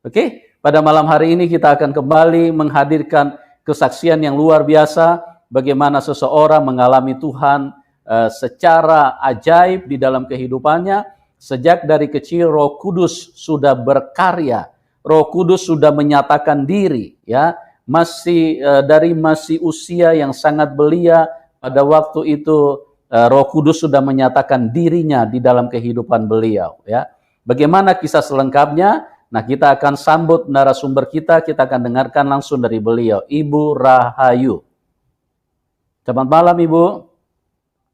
Oke, pada malam hari ini kita akan kembali menghadirkan kesaksian yang luar biasa bagaimana seseorang mengalami Tuhan secara ajaib di dalam kehidupannya. Sejak dari kecil Roh Kudus sudah berkarya, Roh Kudus sudah menyatakan diri, ya, dari usia yang sangat belia. Pada waktu itu Roh Kudus sudah menyatakan dirinya di dalam kehidupan beliau, ya. Bagaimana kisah selengkapnya? Nah, kita akan sambut narasumber kita akan dengarkan langsung dari beliau, Ibu Rahayu. Selamat malam, Ibu.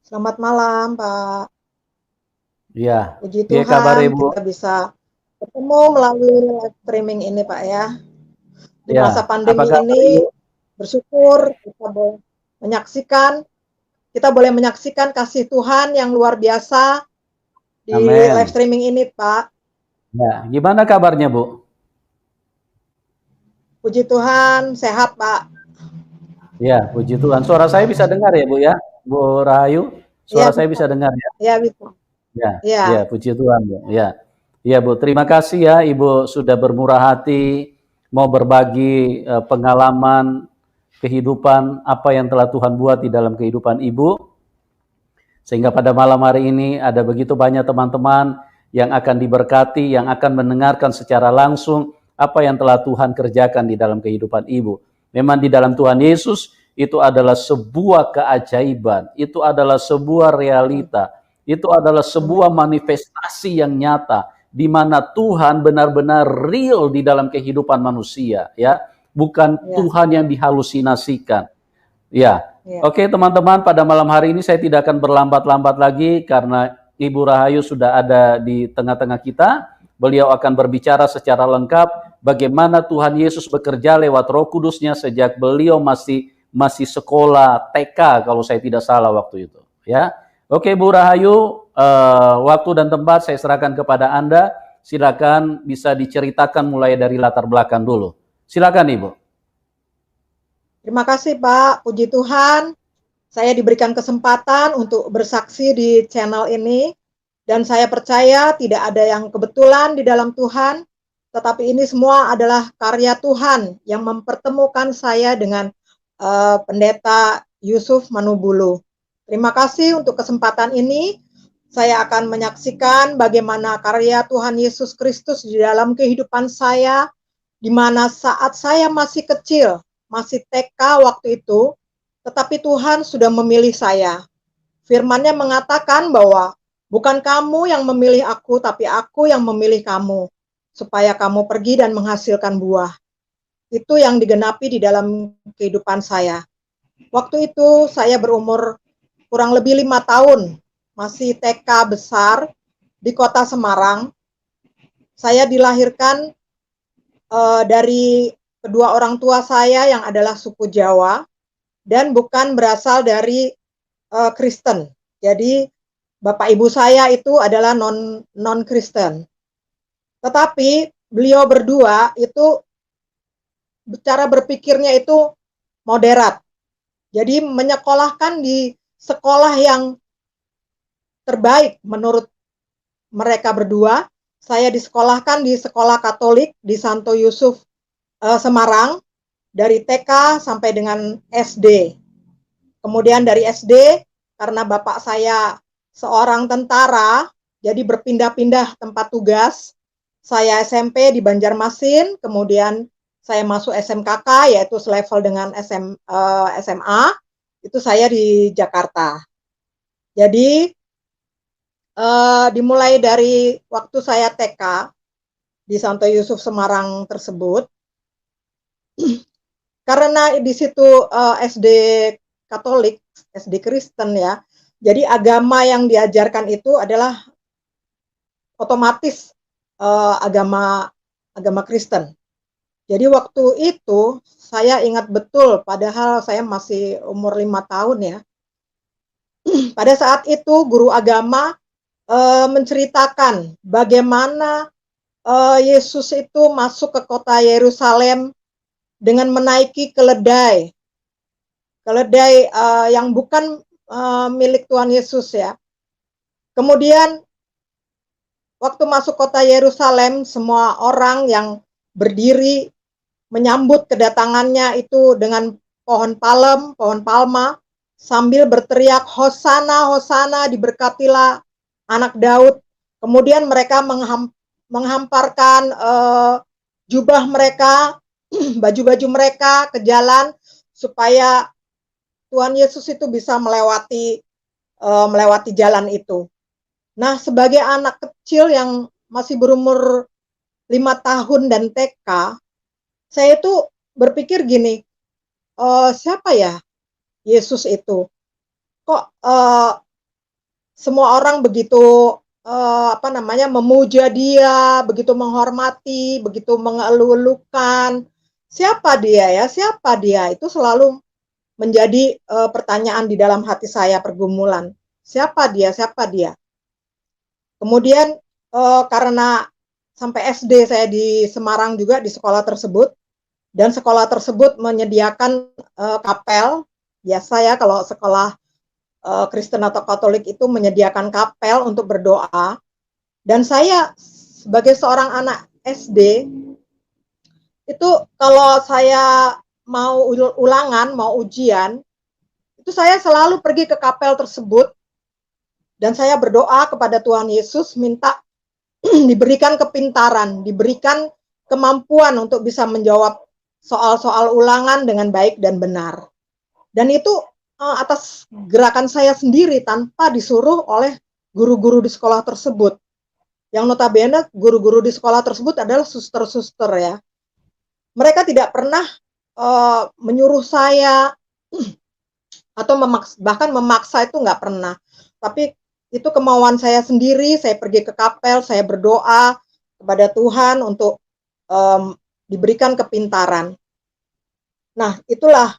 Selamat malam, Pak. Ya, Puji ya, Tuhan, kabar, Ibu? kita bisa ketemu melalui live streaming ini, Pak, ya. Di Ya, masa apa pandemi kabar, ini, Ibu? bersyukur kita boleh menyaksikan kasih Tuhan yang luar biasa di live Amin. streaming ini, Pak. Ya, gimana kabarnya, Bu? Puji Tuhan, sehat, Pak. Ya, puji Tuhan. Suara saya bisa dengar ya, Bu, ya? Bu Rahayu, Iya, suara saya bisa. bisa dengar ya? Iya, bisa. Ya, Iya. ya, puji Tuhan, Bu. Ya. Ya, Bu, terima kasih ya Ibu sudah bermurah hati mau berbagi pengalaman kehidupan apa yang telah Tuhan buat di dalam kehidupan Ibu. Sehingga pada malam hari ini ada begitu banyak teman-teman yang akan diberkati, yang akan mendengarkan secara langsung apa yang telah Tuhan kerjakan di dalam kehidupan Ibu. Memang di dalam Tuhan Yesus itu adalah sebuah keajaiban, itu adalah sebuah realita, itu adalah sebuah manifestasi yang nyata di mana Tuhan benar-benar real di dalam kehidupan manusia, ya, bukan Tuhan yang dihalusinasikan. Ya, oke teman-teman, pada malam hari ini saya tidak akan berlambat-lambat lagi karena Ibu Rahayu sudah ada di tengah-tengah kita. Beliau akan berbicara secara lengkap bagaimana Tuhan Yesus bekerja lewat Roh Kudusnya sejak beliau masih sekolah TK kalau saya tidak salah waktu itu. Ya, oke Bu Rahayu, waktu dan tempat saya serahkan kepada Anda. Silakan bisa diceritakan mulai dari latar belakang dulu. Silakan Ibu. Terima kasih, Pak. Puji Tuhan, saya diberikan kesempatan untuk bersaksi di channel ini. Dan saya percaya tidak ada yang kebetulan di dalam Tuhan, tetapi ini semua adalah karya Tuhan yang mempertemukan saya dengan Pendeta Yusuf Manubulu. Terima kasih untuk kesempatan ini. Saya akan menyaksikan bagaimana karya Tuhan Yesus Kristus di dalam kehidupan saya, di mana saat saya masih kecil, masih TK waktu itu, tetapi Tuhan sudah memilih saya. Firman-Nya mengatakan bahwa bukan kamu yang memilih aku, tapi aku yang memilih kamu, supaya kamu pergi dan menghasilkan buah. Itu yang digenapi di dalam kehidupan saya. Waktu itu saya berumur kurang lebih 5 tahun, masih TK besar di kota Semarang. Saya dilahirkan dari kedua orang tua saya yang adalah suku Jawa, dan bukan berasal dari Kristen. Jadi bapak ibu saya itu adalah non Kristen. Tetapi beliau berdua itu cara berpikirnya itu moderat. Jadi menyekolahkan di sekolah yang terbaik menurut mereka berdua. Saya disekolahkan di sekolah Katolik di Santo Yusuf Semarang dari TK sampai dengan SD. Kemudian dari SD, karena bapak saya seorang tentara, jadi berpindah-pindah tempat tugas. Saya SMP di Banjarmasin, kemudian saya masuk SMKK, yaitu selevel dengan SMA, itu saya di Jakarta. Jadi, dimulai dari waktu saya TK di Santo Yusuf Semarang tersebut, karena di situ SD Katolik, SD Kristen ya, jadi agama yang diajarkan itu adalah otomatis agama Kristen. Jadi waktu itu saya ingat betul, padahal saya masih umur 5 tahun ya. Pada saat itu guru agama menceritakan bagaimana Yesus itu masuk ke kota Yerusalem dengan menaiki keledai yang bukan milik Tuhan Yesus ya. Kemudian waktu masuk kota Yerusalem, semua orang yang berdiri menyambut kedatangannya itu dengan pohon palem, pohon palma, sambil berteriak, Hosana, Hosana, diberkatilah anak Daud. Kemudian mereka menghamparkan jubah mereka, baju-baju mereka ke jalan, supaya Tuhan Yesus itu bisa melewati jalan itu. Nah, sebagai anak kecil yang masih berumur 5 tahun dan TK, saya itu berpikir gini, siapa ya Yesus itu? Kok semua orang begitu memuja dia, begitu menghormati, begitu mengeluh-elukan. Siapa dia ya? Siapa dia? Itu selalu menjadi pertanyaan di dalam hati saya, pergumulan. Siapa dia? Siapa dia? Kemudian karena sampai SD saya di Semarang juga di sekolah tersebut, dan sekolah tersebut menyediakan kapel. Biasa ya kalau sekolah Kristen atau Katolik itu menyediakan kapel untuk berdoa. Dan saya sebagai seorang anak SD, itu kalau saya mau ulangan, mau ujian, itu saya selalu pergi ke kapel tersebut dan saya berdoa kepada Tuhan Yesus minta diberikan kepintaran, diberikan kemampuan untuk bisa menjawab soal-soal ulangan dengan baik dan benar. Dan itu atas gerakan saya sendiri tanpa disuruh oleh guru-guru di sekolah tersebut. Yang notabene guru-guru di sekolah tersebut adalah suster-suster ya. Mereka tidak pernah menyuruh saya atau bahkan memaksa, itu nggak pernah. Tapi itu kemauan saya sendiri, saya pergi ke kapel, saya berdoa kepada Tuhan untuk diberikan kepintaran. Nah, itulah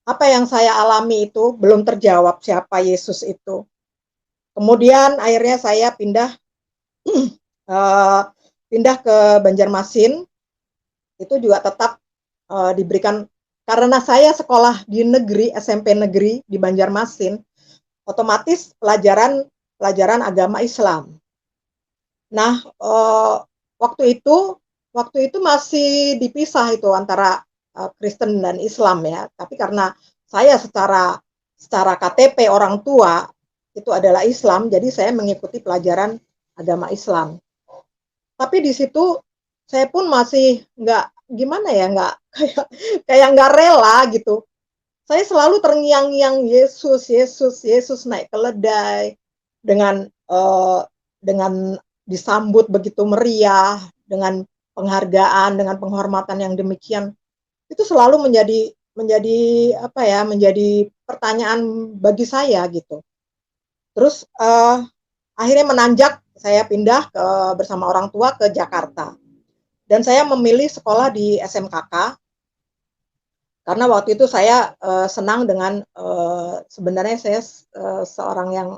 apa yang saya alami, itu belum terjawab siapa Yesus itu. Kemudian akhirnya saya pindah ke Banjarmasin, itu juga tetap diberikan, karena saya sekolah di negeri, SMP negeri di Banjarmasin, otomatis pelajaran agama Islam. Nah, waktu itu masih dipisah itu antara Kristen dan Islam ya. Tapi karena saya secara KTP orang tua itu adalah Islam, jadi saya mengikuti pelajaran agama Islam. Tapi di situ saya pun masih nggak kayak nggak rela gitu. Saya selalu terngiang-ngiang Yesus, Yesus, Yesus naik keledai dengan disambut begitu meriah, dengan penghargaan, dengan penghormatan yang demikian. Itu selalu menjadi pertanyaan bagi saya gitu. Terus akhirnya menanjak, saya pindah bersama orang tua ke Jakarta. Dan saya memilih sekolah di SMKK, karena waktu itu saya senang dengan sebenarnya saya seorang yang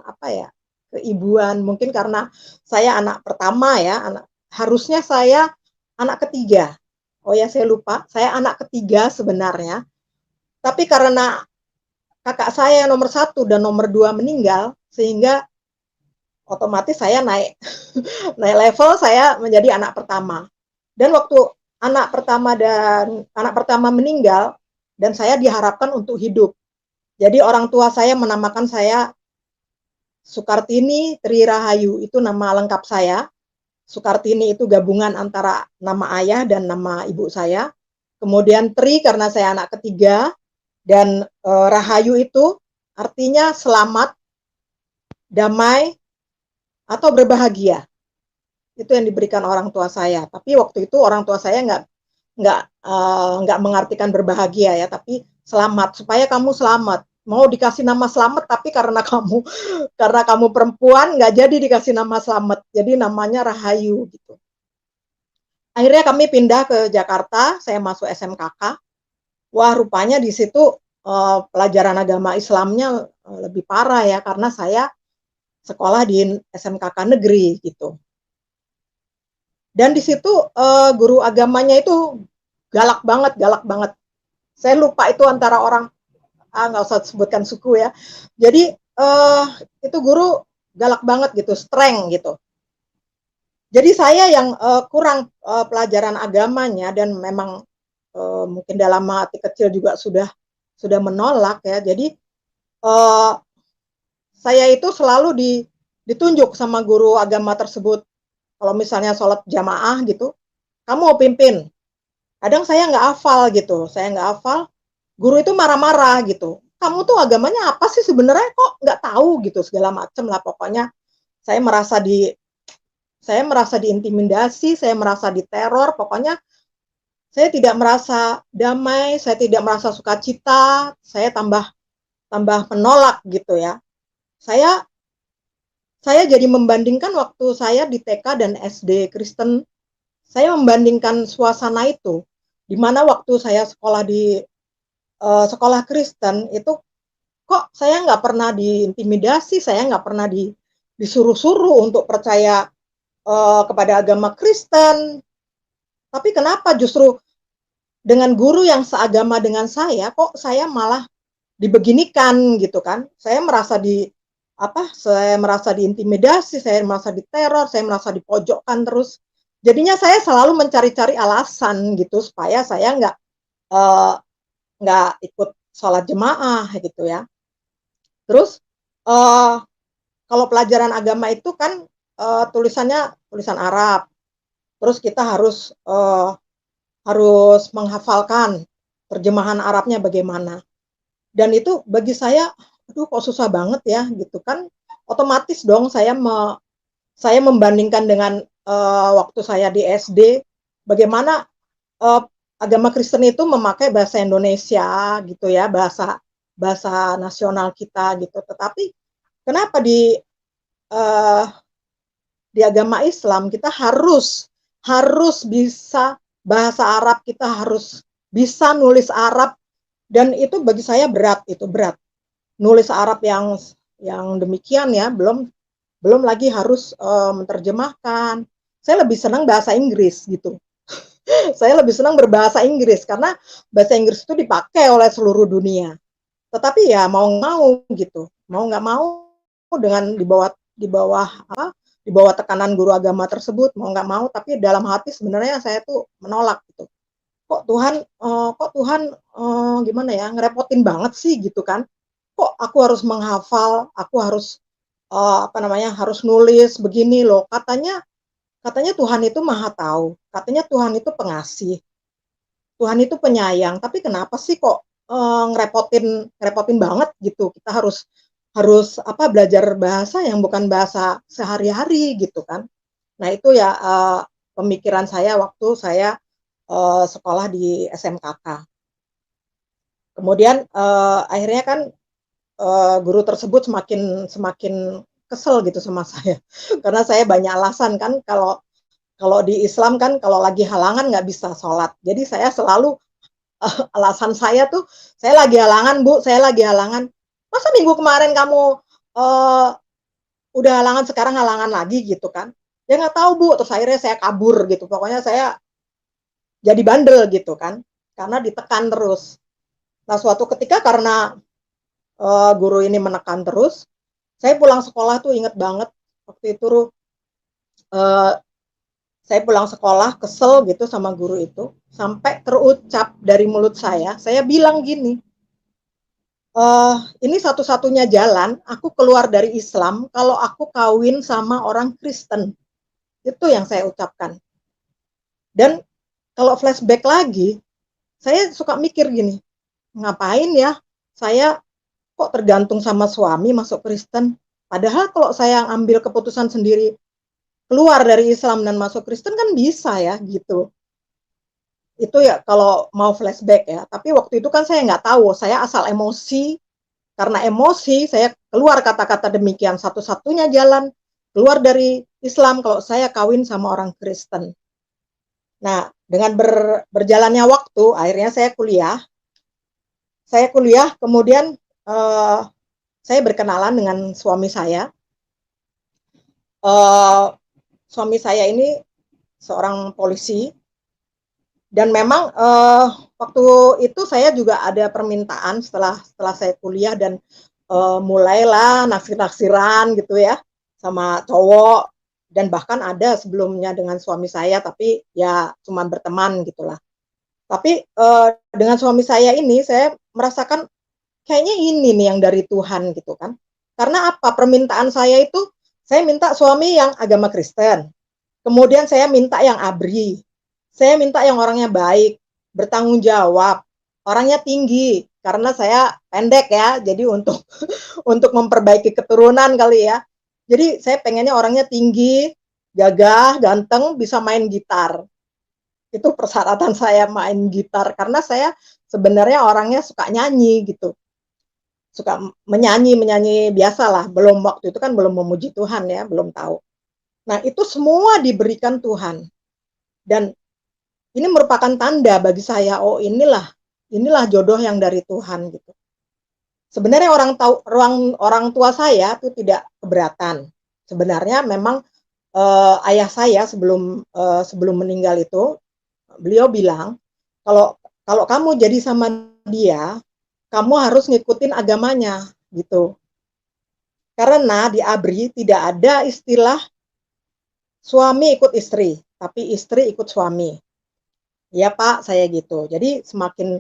keibuan, mungkin karena saya anak pertama ya, harusnya saya anak ketiga. Oh ya, saya lupa, saya anak ketiga sebenarnya. Tapi karena kakak saya nomor 1 dan nomor 2 meninggal, sehingga otomatis saya naik level, saya menjadi anak pertama. Dan waktu anak pertama meninggal, dan saya diharapkan untuk hidup. Jadi orang tua saya menamakan saya Sukartini Tri Rahayu, itu nama lengkap saya. Sukartini itu gabungan antara nama ayah dan nama ibu saya. Kemudian Tri karena saya anak ketiga, dan Rahayu itu artinya selamat, damai, atau berbahagia. Itu yang diberikan orang tua saya. Tapi waktu itu orang tua saya nggak mengartikan berbahagia ya, tapi selamat, supaya kamu selamat. Mau dikasih nama selamat, tapi karena kamu perempuan, nggak jadi dikasih nama selamat, jadi namanya Rahayu gitu. Akhirnya kami pindah ke Jakarta, saya masuk SMKK. Wah, rupanya di situ pelajaran agama Islamnya lebih parah ya, karena saya sekolah di SMKK negeri gitu. Dan di situ guru agamanya itu galak banget. Saya lupa itu antara orang, nggak usah sebutkan suku ya. Jadi itu guru galak banget gitu, strength gitu. Jadi saya yang kurang pelajaran agamanya dan memang mungkin dalam hati kecil juga sudah menolak ya. Jadi uh, saya itu selalu ditunjuk sama guru agama tersebut. Kalau misalnya sholat jamaah gitu, kamu mau pimpin. Kadang saya nggak hafal gitu, saya nggak hafal. Guru itu marah-marah gitu. Kamu tuh agamanya apa sih sebenarnya, kok nggak tahu gitu, segala macem lah pokoknya. Saya merasa di saya merasa diintimidasi, saya merasa diteror, pokoknya saya tidak merasa damai, saya tidak merasa sukacita, saya tambah tambah menolak gitu ya. Saya saya jadi membandingkan waktu saya di TK dan SD Kristen, saya membandingkan suasana itu, di mana waktu saya sekolah di sekolah Kristen itu kok saya nggak pernah diintimidasi, saya nggak pernah disuruh-suruh untuk percaya kepada agama Kristen. Tapi kenapa justru dengan guru yang seagama dengan saya, kok saya malah dibeginikan gitu kan? Saya merasa diintimidasi, saya merasa diteror, saya merasa dipojokkan terus. Jadinya saya selalu mencari-cari alasan gitu supaya saya eh, nggak ikut sholat jemaah gitu ya. Terus uh, kalau pelajaran agama itu kan tulisannya tulisan Arab. Terus kita harus menghafalkan terjemahan Arabnya bagaimana. Dan itu bagi saya, aduh kok susah banget ya gitu kan. Otomatis dong saya membandingkan dengan waktu saya di SD, bagaimana uh, agama Kristen itu memakai bahasa Indonesia gitu ya, bahasa bahasa nasional kita gitu. Tetapi kenapa uh, di agama Islam kita harus bisa bahasa Arab, kita harus bisa nulis Arab, dan itu bagi saya berat. Nulis Arab yang demikian ya, belum belum lagi harus menerjemahkan. Saya lebih senang bahasa Inggris gitu. Saya lebih senang berbahasa Inggris karena bahasa Inggris itu dipakai oleh seluruh dunia. Tetapi ya mau mau gitu, mau nggak mau dengan di bawah di bawah tekanan guru agama tersebut, mau nggak mau, tapi dalam hati sebenarnya saya tuh menolak gitu. Kok Tuhan gimana ya, ngerepotin banget sih gitu kan? Kok aku harus menghafal, aku harus harus nulis begini loh. Katanya Tuhan itu maha tahu, katanya Tuhan itu pengasih, Tuhan itu penyayang, tapi kenapa sih kok ngerepotin ngerepotin banget gitu. Kita harus harus belajar bahasa yang bukan bahasa sehari-hari gitu kan. Nah, itu ya pemikiran saya waktu saya sekolah di SMKK. Kemudian akhirnya kan guru tersebut semakin semakin kesel gitu sama saya karena saya banyak alasan kan. Kalau kalau di Islam kan kalau lagi halangan nggak bisa sholat. Jadi saya selalu alasan saya tuh, saya lagi halangan Bu, saya lagi halangan. Masa minggu kemarin kamu uh, udah halangan, sekarang halangan lagi gitu kan? Ya nggak tahu Bu. Terus akhirnya saya kabur gitu. Pokoknya saya jadi bandel gitu kan, karena ditekan terus. Nah suatu ketika karena guru ini menekan terus, saya pulang sekolah tuh inget banget waktu itu uh, saya pulang sekolah kesel gitu sama guru itu, sampai terucap dari mulut saya bilang gini, ini satu-satunya jalan aku keluar dari Islam kalau aku kawin sama orang Kristen. Itu yang saya ucapkan. Dan kalau flashback lagi, saya suka mikir gini, ngapain ya saya kok tergantung sama suami masuk Kristen? Padahal kalau saya ambil keputusan sendiri keluar dari Islam dan masuk Kristen kan bisa ya gitu. Itu ya kalau mau flashback ya. Tapi waktu itu kan saya nggak tahu, saya asal emosi. Karena emosi, saya keluar kata-kata demikian, satu-satunya jalan keluar dari Islam kalau saya kawin sama orang Kristen. Nah, dengan berjalannya waktu, akhirnya saya kuliah. Saya kuliah, kemudian saya berkenalan dengan suami saya. Suami saya ini seorang polisi, dan memang waktu itu saya juga ada permintaan setelah saya kuliah, dan mulailah naksir-naksiran gitu ya sama cowok dan bahkan ada sebelumnya dengan suami saya, tapi ya cuma berteman gitulah. Tapi dengan suami saya ini saya merasakan kayaknya ini nih yang dari Tuhan gitu kan. Karena apa? Permintaan saya itu saya minta suami yang agama Kristen. Kemudian saya minta yang ABRI. Saya minta yang orangnya baik, bertanggung jawab, orangnya tinggi karena saya pendek ya. Jadi untuk untuk memperbaiki keturunan kali ya. Jadi saya pengennya orangnya tinggi, gagah, ganteng, bisa main gitar. Itu persyaratan saya main gitar karena saya sebenarnya orangnya suka nyanyi gitu. Suka menyanyi biasa lah, belum waktu itu kan belum memuji Tuhan ya, belum tahu. Nah, itu semua diberikan Tuhan. Dan ini merupakan tanda bagi saya, oh inilah jodoh yang dari Tuhan gitu. Sebenarnya orang tua saya itu tidak keberatan. Sebenarnya memang ayah saya sebelum meninggal itu beliau bilang kalau kalau kamu jadi sama dia, kamu harus ngikutin agamanya gitu. Karena di ABRI tidak ada istilah suami ikut istri, tapi istri ikut suami. Ya Pak, saya gitu. Jadi semakin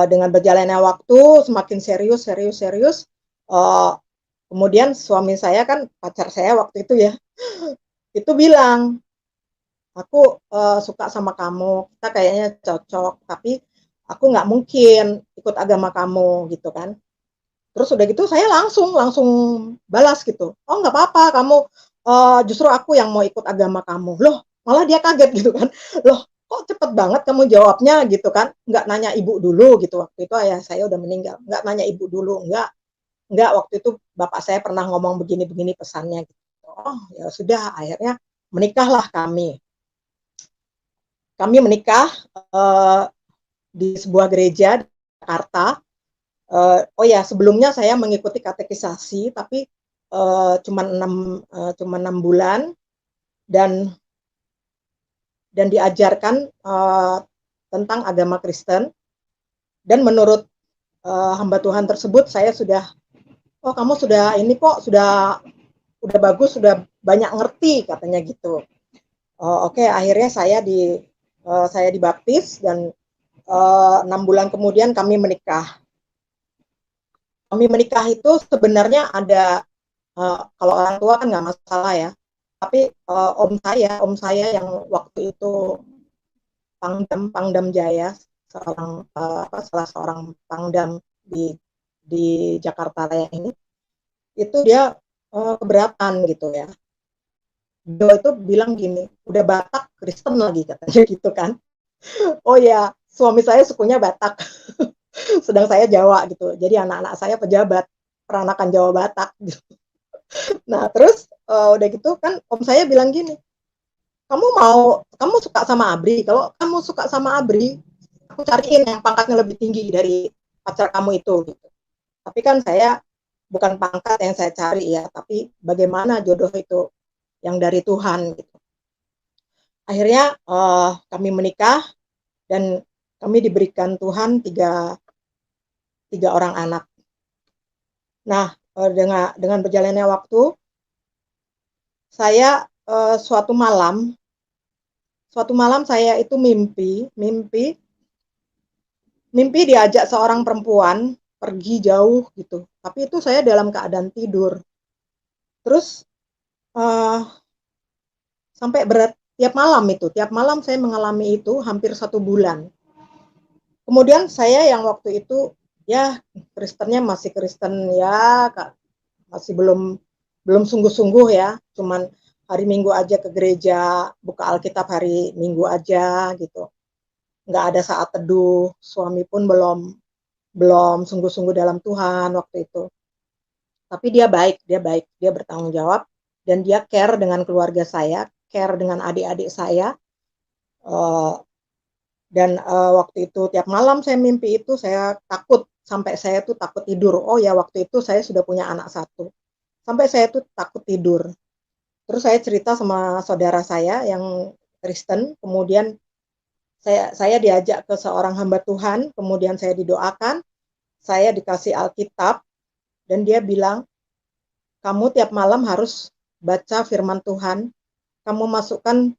dengan berjalannya waktu, semakin serius. Kemudian suami saya kan pacar saya waktu itu ya, itu bilang, aku suka sama kamu, kita kayaknya cocok, tapi aku nggak mungkin ikut agama kamu gitu kan. Terus udah gitu saya langsung balas gitu. Oh nggak apa-apa, kamu justru aku yang mau ikut agama kamu. Loh, malah dia kaget gitu kan. Loh, kok cepet banget kamu jawabnya gitu kan? Nggak nanya ibu dulu gitu. Waktu itu ayah saya udah meninggal. Nggak nanya ibu dulu, nggak waktu itu bapak saya pernah ngomong begini-begini pesannya gitu. Oh ya sudah, akhirnya menikahlah kami. Kami menikah di sebuah gereja di Jakarta. Oh ya, sebelumnya saya mengikuti katekisasi, tapi cuma 6 bulan dan diajarkan tentang agama Kristen. Dan menurut hamba Tuhan tersebut, saya sudah, oh kamu sudah ini kok, sudah bagus, sudah banyak ngerti katanya gitu. Oke, akhirnya saya dibaptis dan 6 bulan kemudian kami menikah. Kami menikah itu sebenarnya ada kalau orang tua kan nggak masalah ya, tapi om saya yang waktu itu Pangdam Jaya, salah seorang pangdam di Jakarta Raya ini, itu dia keberatan gitu ya. Dia itu bilang gini, udah Batak Kristen lagi katanya gitu kan. Oh ya, suami saya sukunya Batak, sedang saya Jawa gitu. Jadi anak-anak saya pejabat peranakan Jawa Batak gitu. Nah, terus udah gitu kan om saya bilang gini, kamu suka sama ABRI? Kalau kamu suka sama ABRI, aku cariin yang pangkatnya lebih tinggi dari pacar kamu itu. Gitu. Tapi kan saya bukan pangkat yang saya cari ya, tapi bagaimana jodoh itu yang dari Tuhan. Gitu. Akhirnya kami menikah dan kami diberikan Tuhan tiga orang anak. Nah, dengan berjalannya waktu, saya suatu malam saya itu mimpi diajak seorang perempuan pergi jauh gitu. Tapi itu saya dalam keadaan tidur. Terus sampai tiap malam saya mengalami itu hampir 1 bulan. Kemudian saya yang waktu itu ya Kristennya masih Kristen ya, masih belum sungguh-sungguh ya, cuman hari Minggu aja ke gereja, buka Alkitab hari Minggu aja gitu. Nggak ada saat teduh, suami pun belum sungguh-sungguh dalam Tuhan waktu itu. Tapi dia baik, dia bertanggung jawab dan dia care dengan keluarga saya, care dengan adik-adik saya. Dan waktu itu tiap malam saya mimpi itu saya takut sampai saya tuh takut tidur. Oh ya waktu itu saya sudah punya anak 1. Sampai saya tuh takut tidur. Terus saya cerita sama saudara saya yang Kristen, kemudian saya diajak ke seorang hamba Tuhan, kemudian saya didoakan, saya dikasih Alkitab, dan dia bilang, kamu tiap malam harus baca firman Tuhan, kamu masukkan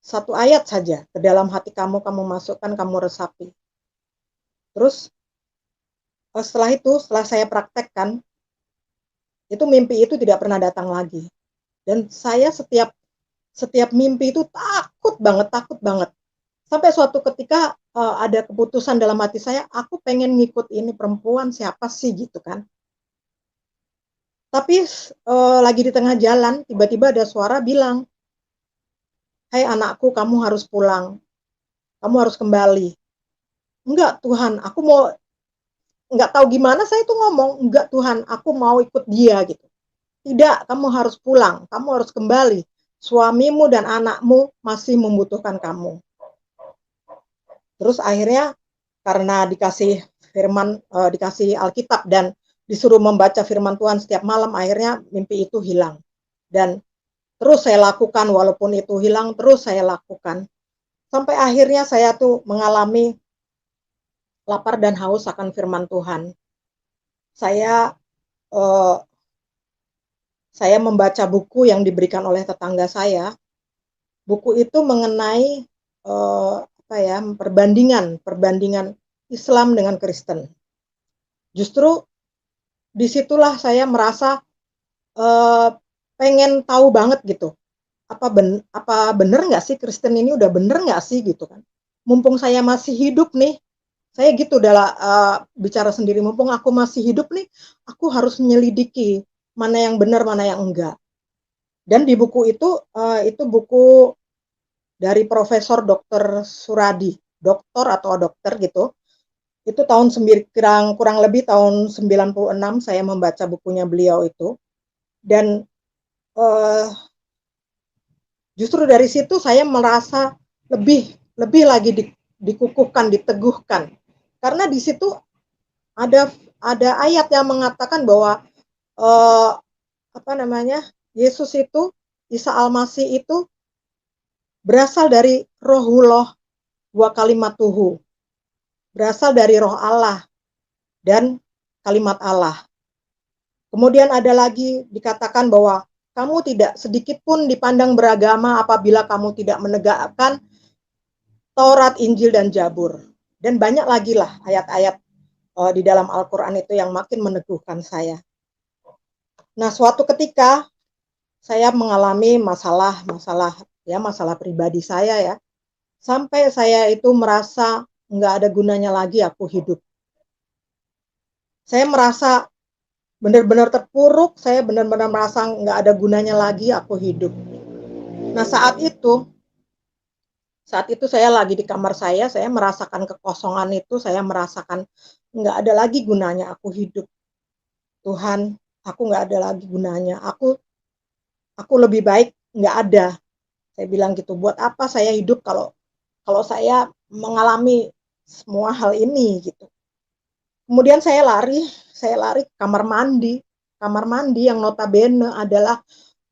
satu ayat saja ke dalam hati kamu, kamu masukkan, kamu resapi. Terus setelah saya praktekkan, itu mimpi itu tidak pernah datang lagi. Dan saya setiap mimpi itu takut banget. Sampai suatu ketika ada keputusan dalam hati saya, aku pengen ngikut ini perempuan siapa sih gitu kan. Tapi lagi di tengah jalan, tiba-tiba ada suara bilang, "Hai anakku, kamu harus pulang. Kamu harus kembali." Enggak Tuhan, aku mau, enggak tahu gimana saya itu ngomong, enggak Tuhan, aku mau ikut dia gitu. Tidak, kamu harus pulang, kamu harus kembali. Suamimu dan anakmu masih membutuhkan kamu. Terus akhirnya karena dikasih firman, dikasih Alkitab dan disuruh membaca firman Tuhan setiap malam, akhirnya mimpi itu hilang. Dan terus saya lakukan, walaupun itu hilang, terus saya lakukan. Sampai akhirnya saya tuh mengalami lapar dan haus akan firman Tuhan. Saya eh, saya membaca buku yang diberikan oleh tetangga saya. Buku itu mengenai perbandingan Islam dengan Kristen. Justru disitulah saya merasa eh, pengen tahu banget gitu. Apa bener nggak sih Kristen ini udah bener nggak sih gitu kan? Mumpung saya masih hidup nih, saya gitu adalah bicara sendiri. Mumpung aku masih hidup nih, aku harus menyelidiki mana yang benar, mana yang enggak. Dan di buku itu buku dari Profesor Dr. Suradi, doktor atau dokter gitu. Itu kurang lebih tahun 96 saya membaca bukunya beliau itu. Dan uh, justru dari situ saya merasa lebih lebih lagi dikukuhkan, diteguhkan. Karena di situ ada ayat yang mengatakan bahwa uh, Yesus itu, Isa Al-Masih itu berasal dari Rohullah wa kalimatuhu, berasal dari roh Allah dan kalimat Allah. Kemudian ada lagi dikatakan bahwa kamu tidak sedikit pun dipandang beragama apabila kamu tidak menegakkan Taurat, Injil, dan Zabur. Dan banyak lagi lah ayat-ayat di dalam Al-Quran itu yang makin meneguhkan saya. Nah, suatu ketika saya mengalami masalah pribadi saya ya. Sampai saya itu merasa nggak ada gunanya lagi aku hidup. Saya merasa benar-benar terpuruk, saya benar-benar merasa nggak ada gunanya lagi aku hidup. Nah saat itu saya lagi di kamar saya merasakan kekosongan itu, saya merasakan nggak ada lagi gunanya aku hidup. Tuhan, aku nggak ada lagi gunanya. Aku lebih baik nggak ada. Saya bilang gitu, buat apa saya hidup kalau saya mengalami semua hal ini gitu. Kemudian saya lari ke kamar mandi yang notabene adalah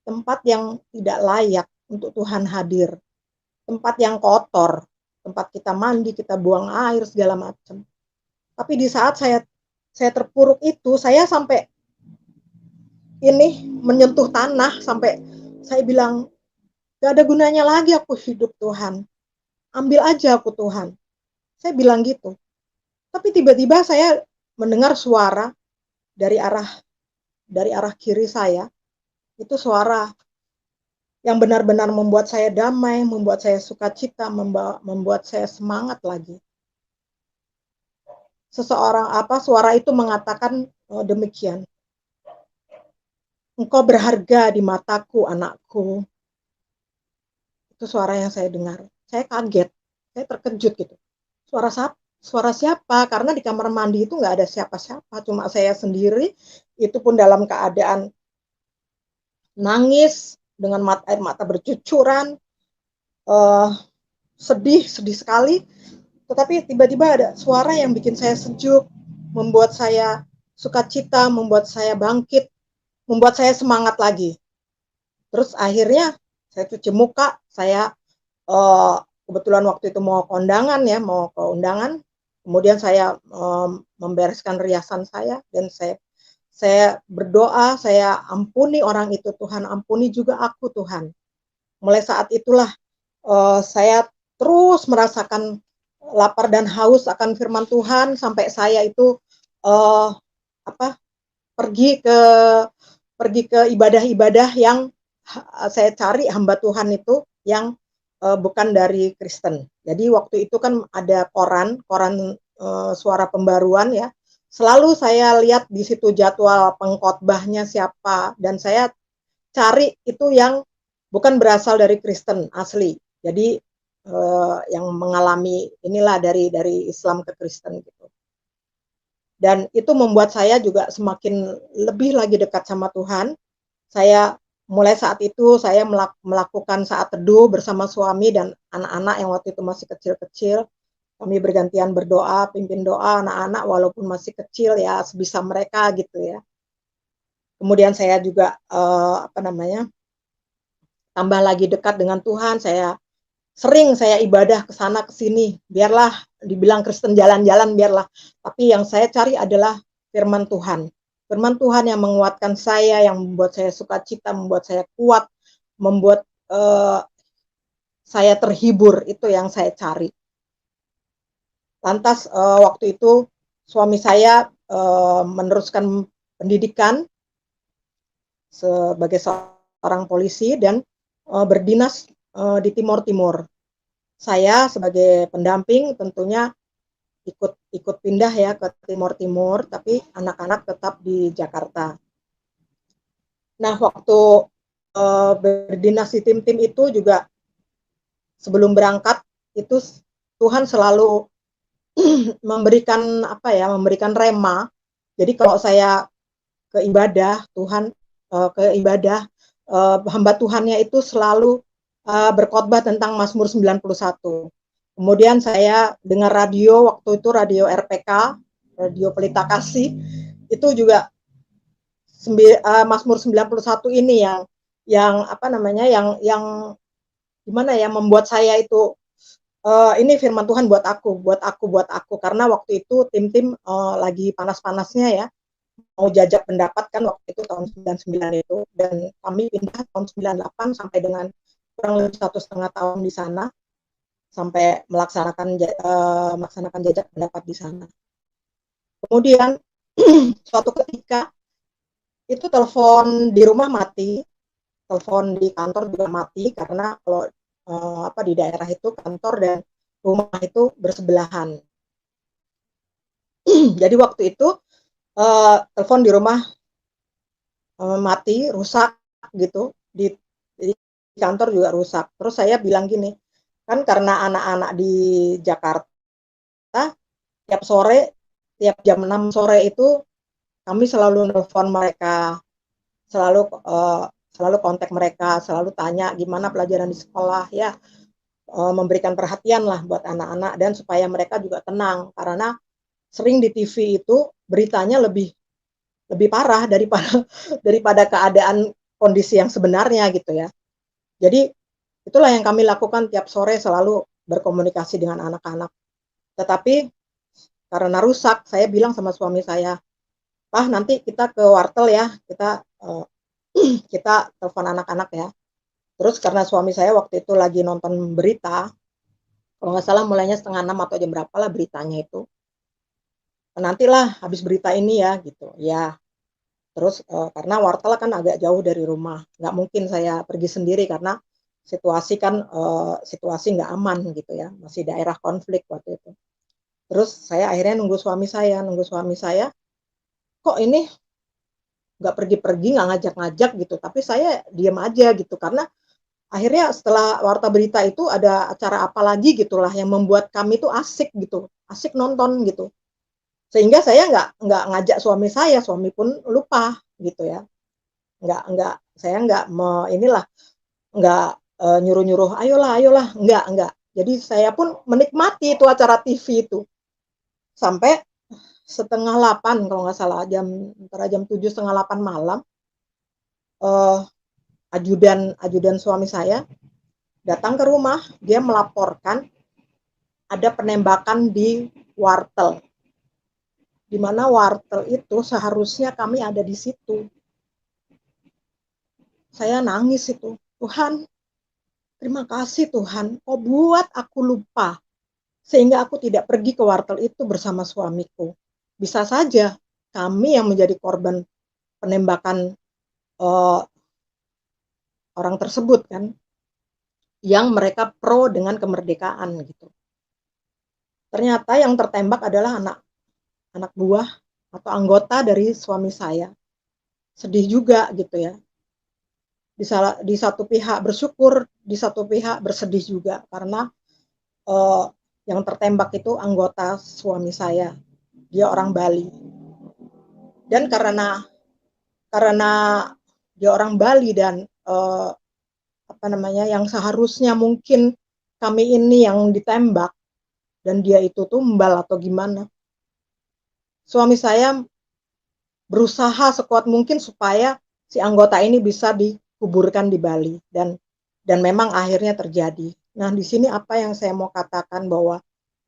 tempat yang tidak layak untuk Tuhan hadir, tempat yang kotor, tempat kita mandi, kita buang air segala macam. Tapi di saat saya terpuruk itu, saya sampai ini menyentuh tanah, sampai saya bilang, gak ada gunanya lagi aku hidup Tuhan, ambil aja aku Tuhan. Saya bilang gitu. Tapi tiba-tiba saya mendengar suara dari arah kiri saya, itu suara yang benar-benar membuat saya damai, membuat saya sukacita, membuat saya semangat lagi. Suara itu mengatakan demikian. Engkau berharga di mataku, anakku. Itu suara yang saya dengar. Saya kaget, saya terkejut gitu. Suara siapa? Karena di kamar mandi itu nggak ada siapa-siapa, cuma saya sendiri. Itu pun dalam keadaan nangis dengan air mata bercucuran, sedih sekali. Tetapi tiba-tiba ada suara yang bikin saya sejuk, membuat saya sukacita, membuat saya bangkit, membuat saya semangat lagi. Terus akhirnya saya cuci muka, saya kebetulan waktu itu mau ke undangan, kemudian saya membereskan riasan saya dan saya berdoa, saya ampuni orang itu Tuhan, ampuni juga aku Tuhan. mulai saat itulah saya terus merasakan lapar dan haus akan firman Tuhan sampai saya itu eh, apa pergi ke ibadah-ibadah yang saya cari hamba Tuhan itu yang bukan dari Kristen. Jadi waktu itu kan ada koran Suara Pembaruan ya. Selalu saya lihat di situ jadwal pengkhotbahnya siapa dan saya cari itu yang bukan berasal dari Kristen asli. Jadi yang mengalami inilah dari Islam ke Kristen gitu. Dan itu membuat saya juga semakin lebih lagi dekat sama Tuhan. Saya mulai saat itu saya melakukan saat teduh bersama suami dan anak-anak yang waktu itu masih kecil-kecil. Kami bergantian berdoa, pimpin doa anak-anak walaupun masih kecil ya sebisa mereka gitu ya. Kemudian saya juga tambah lagi dekat dengan Tuhan. Sering saya ibadah ke sana ke sini. Biarlah dibilang Kristen jalan-jalan biarlah. Tapi yang saya cari adalah firman Tuhan. Firman Tuhan yang menguatkan saya, yang membuat saya sukacita, membuat saya kuat, membuat saya terhibur, itu yang saya cari. Lantas waktu itu suami saya meneruskan pendidikan sebagai seorang polisi dan berdinas di Timur Timur. Saya sebagai pendamping tentunya ikut pindah ya ke Timur Timur, tapi anak-anak tetap di Jakarta. Nah, waktu berdinas di tim-tim itu juga sebelum berangkat itu Tuhan selalu memberikan rema. Jadi kalau saya ke ibadah hamba Tuhannya itu selalu berkhotbah tentang Mazmur 91. Kemudian saya dengar radio waktu itu radio RPK, Radio Pelita Kasih, itu juga Mazmur 91 ini yang gimana ya membuat saya itu ini firman Tuhan buat aku karena waktu itu tim-tim lagi panas-panasnya ya mau jajak pendapat kan waktu itu tahun 99 itu dan kami pindah tahun 98 sampai dengan kurang lebih 1,5 tahun di sana sampai melaksanakan jajak pendapat di sana. Kemudian suatu ketika itu telepon di rumah mati, telepon di kantor juga mati karena kalau di daerah itu kantor dan rumah itu bersebelahan. Jadi waktu itu telepon di rumah mati, rusak gitu, di kantor juga rusak. Terus saya bilang gini, kan karena anak-anak di Jakarta tiap sore, tiap jam 6 sore itu kami selalu nelfon mereka, selalu kontak mereka, selalu tanya gimana pelajaran di sekolah ya, memberikan perhatian lah buat anak-anak dan supaya mereka juga tenang karena sering di TV itu beritanya lebih parah daripada keadaan kondisi yang sebenarnya gitu ya. Jadi itulah yang kami lakukan tiap sore selalu berkomunikasi dengan anak-anak. Tetapi karena rusak, saya bilang sama suami saya, "Pak, nanti kita ke wartel ya, kita telepon anak-anak ya." Terus karena suami saya waktu itu lagi nonton berita, kalau nggak salah mulainya 5:30 atau jam berapa lah beritanya itu. Nantilah habis berita ini ya gitu. Ya, terus karena wartel kan agak jauh dari rumah, nggak mungkin saya pergi sendiri karena situasi kan situasi nggak aman gitu ya, masih daerah konflik waktu itu. Terus saya akhirnya nunggu suami saya, kok ini nggak pergi-pergi, nggak ngajak-ngajak gitu, tapi saya diam aja gitu karena akhirnya setelah warta berita itu ada acara apa lagi gitulah yang membuat kami tuh asik gitu, asik nonton gitu. Sehingga saya nggak ngajak suami pun lupa gitu ya. Saya nggak nyuruh-nyuruh, ayolah, nggak. Jadi saya pun menikmati itu acara TV itu sampai 7:30 kalau nggak salah antara jam 7 setengah 8 malam ajudan suami saya datang ke rumah, dia melaporkan ada penembakan di wartel. Di mana wartel itu seharusnya kami ada di situ. Saya nangis itu, Tuhan, terima kasih Tuhan, Kau buat aku lupa, sehingga aku tidak pergi ke wartel itu bersama suamiku. Bisa saja kami yang menjadi korban penembakan orang tersebut kan, yang mereka pro dengan kemerdekaan gitu. Ternyata yang tertembak adalah anak buah atau anggota dari suami saya. Sedih juga gitu ya. Di satu pihak bersyukur, di satu pihak bersedih juga karena uh, yang tertembak itu anggota suami saya. Dia orang Bali. Dan karena dia orang Bali dan yang seharusnya mungkin kami ini yang ditembak dan dia itu tumbal atau gimana. Suami saya berusaha sekuat mungkin supaya si anggota ini bisa dikuburkan di Bali dan memang akhirnya terjadi. Nah, di sini apa yang saya mau katakan bahwa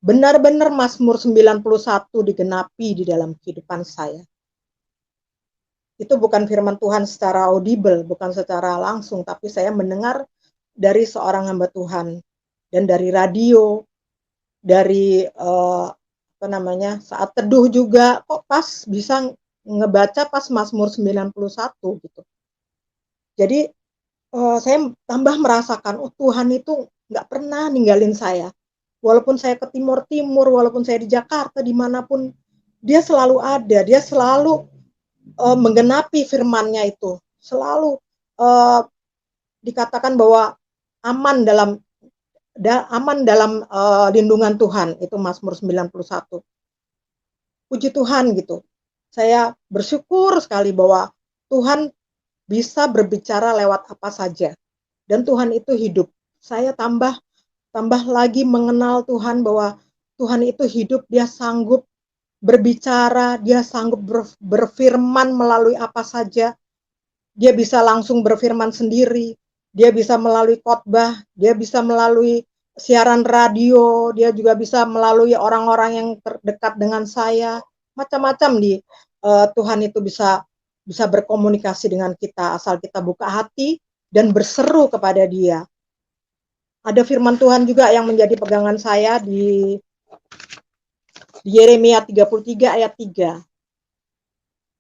benar-benar Mazmur 91 digenapi di dalam kehidupan saya. Itu bukan firman Tuhan secara audible, bukan secara langsung, tapi saya mendengar dari seorang hamba Tuhan dan dari radio, dari saat teduh juga kok pas bisa ngebaca pas Mazmur 91 gitu. Jadi saya tambah merasakan Tuhan itu nggak pernah ninggalin saya. Walaupun saya ke timur, walaupun saya di Jakarta, dimanapun dia selalu ada, dia selalu menggenapi firman-Nya itu. Selalu dikatakan bahwa aman dalam lindungan Tuhan, itu Mazmur 91. Puji Tuhan gitu. Saya bersyukur sekali bahwa Tuhan bisa berbicara lewat apa saja. Dan Tuhan itu hidup. Saya tambah lagi mengenal Tuhan bahwa Tuhan itu hidup, dia sanggup berbicara, dia sanggup berfirman melalui apa saja. Dia bisa langsung berfirman sendiri, dia bisa melalui khotbah, dia bisa melalui siaran radio, dia juga bisa melalui orang-orang yang terdekat dengan saya. Macam-macam Tuhan itu bisa berkomunikasi dengan kita asal kita buka hati dan berseru kepada Dia. Ada firman Tuhan juga yang menjadi pegangan saya di Yeremia 33 ayat 3.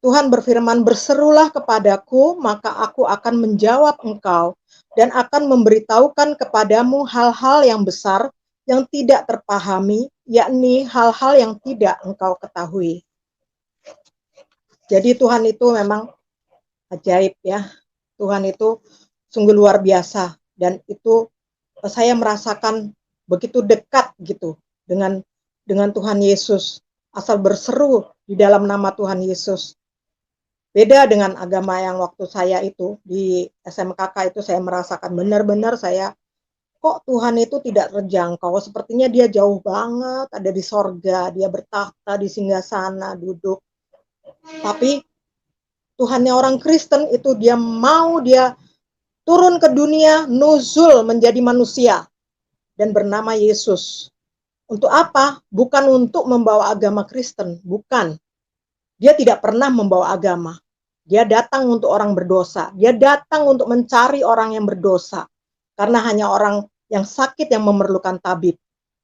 Tuhan berfirman, berserulah kepadaku, maka aku akan menjawab engkau dan akan memberitahukan kepadamu hal-hal yang besar yang tidak terpahami, yakni hal-hal yang tidak engkau ketahui. Jadi Tuhan itu memang ajaib ya. Tuhan itu sungguh luar biasa dan itu saya merasakan begitu dekat gitu dengan Tuhan Yesus, asal berseru di dalam nama Tuhan Yesus. Beda dengan agama yang waktu saya itu di SMKK itu saya merasakan benar-benar saya kok Tuhan itu tidak terjangkau, sepertinya dia jauh banget, ada di sorga, dia bertahta di singgasana, duduk. Tapi Tuhannya orang Kristen itu dia turun ke dunia, nuzul menjadi manusia dan bernama Yesus. Untuk apa? Bukan untuk membawa agama Kristen, bukan. Dia tidak pernah membawa agama. Dia datang untuk orang berdosa. Dia datang untuk mencari orang yang berdosa. Karena hanya orang yang sakit yang memerlukan tabib.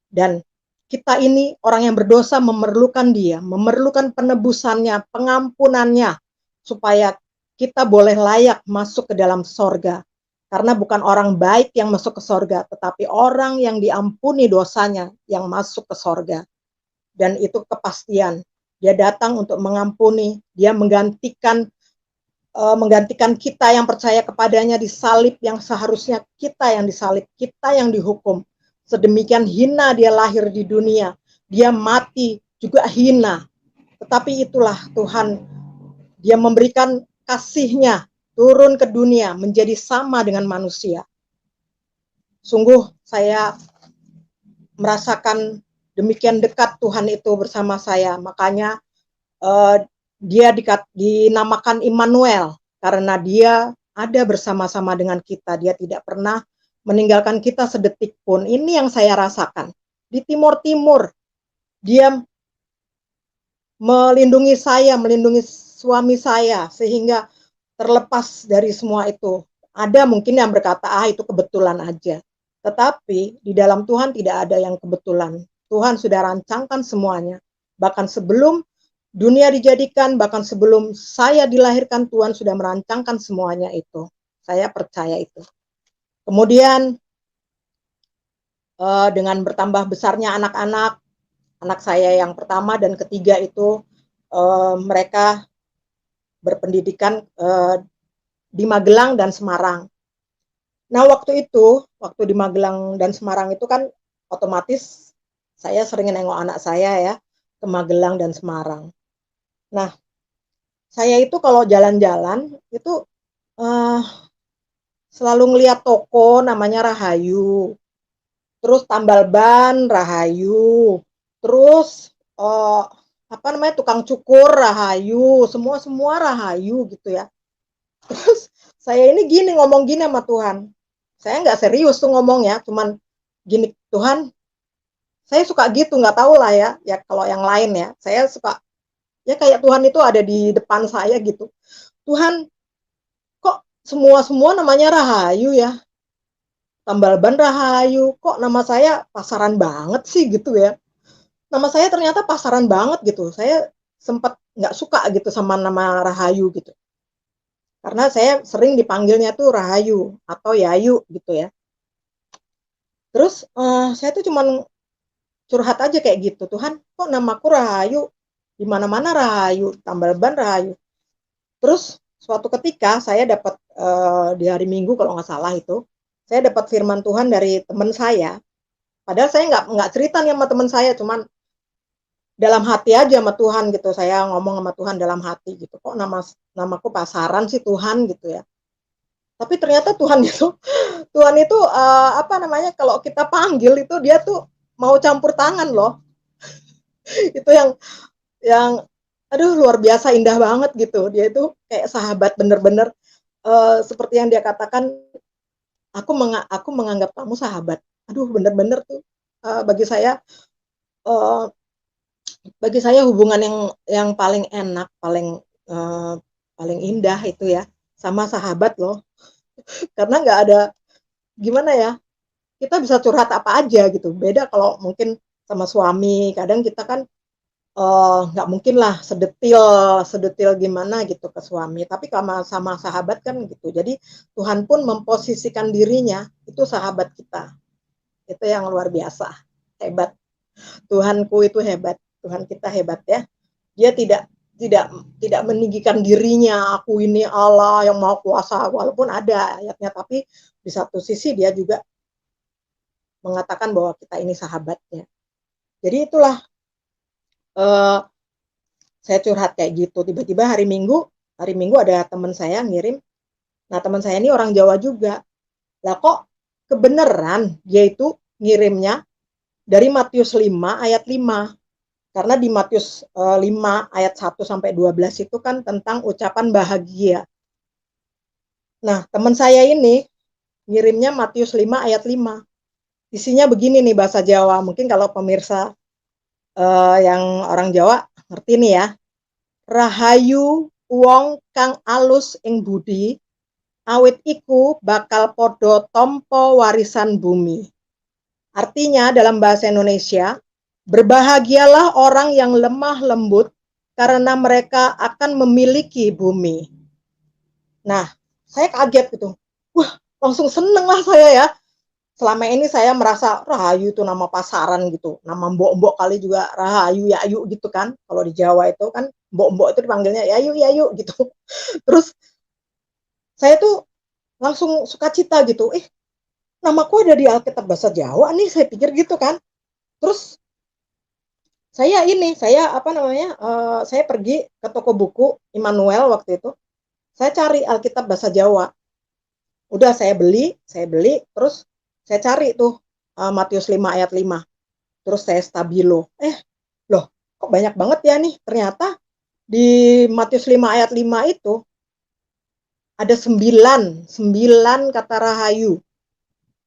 Dan kita ini orang yang berdosa memerlukan Dia, memerlukan penebusannya, pengampunannya, supaya kita boleh layak masuk ke dalam sorga. Karena bukan orang baik yang masuk ke sorga, tetapi orang yang diampuni dosanya yang masuk ke sorga. Dan itu kepastian. Dia datang untuk mengampuni, dia menggantikan kita yang percaya kepadanya di salib yang seharusnya kita yang disalib, kita yang dihukum. Sedemikian hina dia lahir di dunia, dia mati juga hina. Tetapi itulah Tuhan, dia memberikan kasih-Nya turun ke dunia menjadi sama dengan manusia. Sungguh saya merasakan demikian dekat Tuhan itu bersama saya. Makanya dia dinamakan Immanuel karena dia ada bersama-sama dengan kita. Dia tidak pernah meninggalkan kita sedetik pun. Ini yang saya rasakan. Di Timur-Timur, dia melindungi saya, melindungi suami saya, sehingga terlepas dari semua itu. Ada mungkin yang berkata, itu kebetulan aja. Tetapi di dalam Tuhan tidak ada yang kebetulan. Tuhan sudah rancangkan semuanya. Bahkan sebelum dunia dijadikan, bahkan sebelum saya dilahirkan, Tuhan sudah merancangkan semuanya itu. Saya percaya itu. Kemudian dengan bertambah besarnya anak-anak, anak saya yang pertama dan ketiga itu mereka berpendidikan di Magelang dan Semarang. Nah, waktu di Magelang dan Semarang itu kan otomatis saya sering nengok anak saya ya ke Magelang dan Semarang. Nah, saya itu kalau jalan-jalan itu selalu ngeliat toko namanya Rahayu, terus tambal ban Rahayu, terus tukang cukur Rahayu, semua Rahayu gitu ya. Terus saya ini ngomong gini sama Tuhan. Saya nggak serius tuh ngomongnya, cuman gini, Tuhan, saya suka gitu, nggak tahu lah ya kalau yang lain ya. Saya suka, ya kayak Tuhan itu ada di depan saya gitu. Tuhan, kok semua namanya Rahayu ya? Tambal ban Rahayu, kok nama saya pasaran banget sih gitu ya. Nama saya ternyata pasaran banget gitu. Saya sempat nggak suka gitu sama nama Rahayu gitu. Karena saya sering dipanggilnya tuh Rahayu atau Yayu gitu ya. Terus saya tuh cuman curhat aja kayak gitu, Tuhan, kok namaku Rahayu, di mana-mana Rahayu, tambal ban Rahayu. Terus suatu ketika saya dapat di hari Minggu kalau nggak salah itu, saya dapat firman Tuhan dari teman saya. Padahal saya nggak cerita nih sama teman saya, cuman dalam hati aja sama Tuhan gitu. Saya ngomong sama Tuhan dalam hati gitu. Kok namaku pasaran sih Tuhan gitu ya. Tapi ternyata Tuhan itu kalau kita panggil itu dia tuh mau campur tangan loh. Itu yang aduh luar biasa indah banget gitu. Dia itu kayak sahabat bener-bener seperti yang dia katakan, aku menganggap kamu sahabat. Aduh bener-bener tuh bagi saya uh, hubungan yang paling enak, paling indah itu ya sama sahabat loh. Karena nggak ada gimana ya, kita bisa curhat apa aja gitu. Beda kalau mungkin sama suami, kadang kita kan nggak mungkin lah sedetil gimana gitu ke suami. Tapi sama sahabat kan gitu. Jadi Tuhan pun memposisikan dirinya itu sahabat kita. Itu yang luar biasa, hebat. Tuhanku itu hebat. Tuhan kita hebat ya. Dia tidak meninggikan dirinya, aku ini Allah yang Maha Kuasa, walaupun ada ayatnya, tapi di satu sisi dia juga mengatakan bahwa kita ini sahabatnya. Jadi itulah saya curhat kayak gitu. Tiba-tiba hari Minggu ada teman saya ngirim. Nah, teman saya ini orang Jawa juga. Lah kok kebenaran dia itu ngirimnya dari Matius 5 ayat 5. Karena di Matius 5 ayat 1 sampai 12 itu kan tentang ucapan bahagia. Nah, teman saya ini ngirimnya Matius 5 ayat 5. Isinya begini nih bahasa Jawa. Mungkin kalau pemirsa yang orang Jawa ngerti nih ya. Rahayu wong kang alus ing budi, awit iku bakal podo tompo warisan bumi. Artinya dalam bahasa Indonesia, berbahagialah orang yang lemah lembut karena mereka akan memiliki bumi. Nah, saya kaget gitu. Wah, langsung seneng lah saya ya. Selama ini saya merasa Rahayu itu nama pasaran gitu. Nama mbok-mbok kali juga Rahayu, Yayu gitu kan. Kalau di Jawa itu kan mbok-mbok itu dipanggilnya Yayu, Yayu gitu. Terus saya tuh langsung sukacita gitu. Namaku ada di Alkitab bahasa Jawa nih, saya pikir gitu kan. Terus saya pergi ke toko buku Immanuel waktu itu. Saya cari Alkitab bahasa Jawa. Udah saya beli, terus saya cari tuh Matius 5 ayat 5. Terus saya stabilo. Loh, kok banyak banget ya nih. Ternyata di Matius 5 ayat 5 itu ada 9 kata rahayu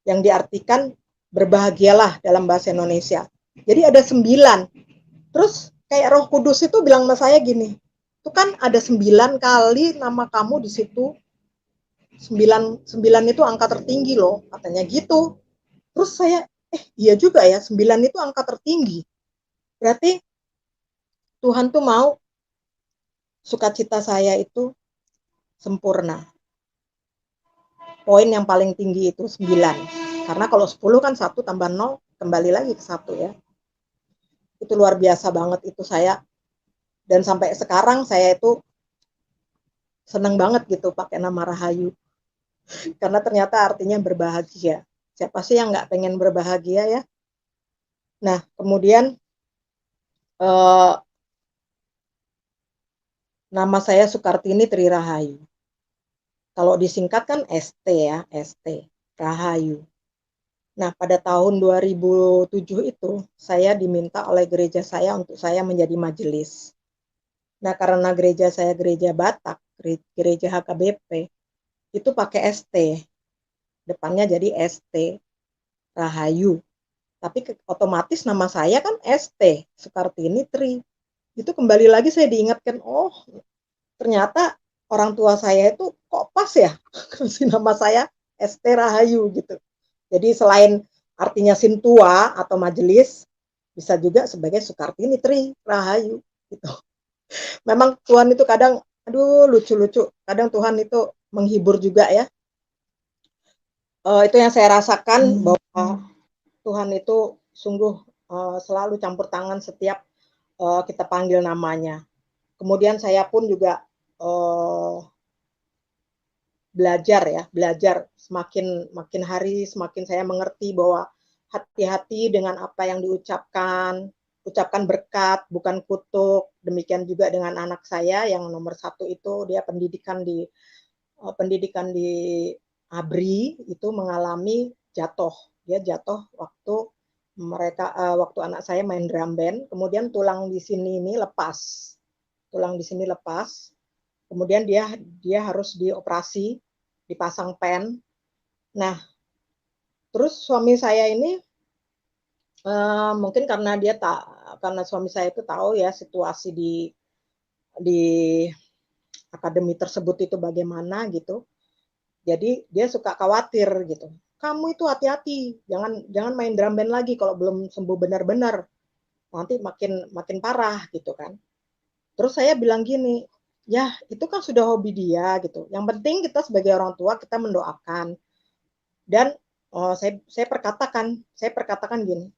yang diartikan berbahagialah dalam bahasa Indonesia. Jadi ada 9. Terus kayak Roh Kudus itu bilang sama saya gini, itu kan ada 9 kali nama kamu di situ. 9 itu angka tertinggi loh, katanya gitu. Terus saya, iya juga ya, 9 itu angka tertinggi. Berarti Tuhan tuh mau sukacita saya itu sempurna. Poin yang paling tinggi itu 9. Karena kalau 10 kan 1 tambah 0 kembali lagi ke 1 ya. Itu luar biasa banget itu saya. Dan sampai sekarang saya itu seneng banget gitu pakai nama Rahayu. Karena ternyata artinya berbahagia. Siapa sih yang nggak pengen berbahagia ya? Nah, kemudian nama saya Sukartini Tri Rahayu. Kalau disingkat kan ST ya, ST, Rahayu. Nah, pada tahun 2007 itu saya diminta oleh gereja saya untuk saya menjadi majelis. Nah, karena gereja saya gereja Batak, gereja HKBP, itu pakai ST. Depannya jadi ST, Rahayu. Tapi otomatis nama saya kan ST, Sukartini Tri. Itu kembali lagi saya diingatkan, oh ternyata orang tua saya itu kok pas ya kasih nama saya ST Rahayu gitu. Jadi selain artinya sintua atau majelis, bisa juga sebagai Sukartini Tri Rahayu gitu. Memang Tuhan itu kadang, aduh lucu-lucu. Kadang Tuhan itu menghibur juga ya. Itu yang saya rasakan bahwa Tuhan itu sungguh selalu campur tangan setiap kita panggil namanya. Kemudian saya pun juga belajar ya, belajar makin hari semakin saya mengerti bahwa hati-hati dengan apa yang diucapkan, ucapkan berkat bukan kutuk. Demikian juga dengan anak saya yang nomor 1 itu dia pendidikan di ABRI itu mengalami jatuh. Dia jatuh waktu anak saya main drum band, kemudian tulang di sini ini lepas. Tulang di sini lepas. Kemudian dia harus dioperasi, dipasang pen. Nah, terus suami saya ini mungkin karena suami saya itu tahu ya situasi di akademi tersebut itu bagaimana gitu. Jadi dia suka khawatir gitu. Kamu itu hati-hati, jangan main drum band lagi kalau belum sembuh benar-benar. Nanti makin parah gitu kan. Terus saya bilang gini, ya itu kan sudah hobi dia gitu. Yang penting kita sebagai orang tua kita mendoakan. Dan saya perkatakan gini,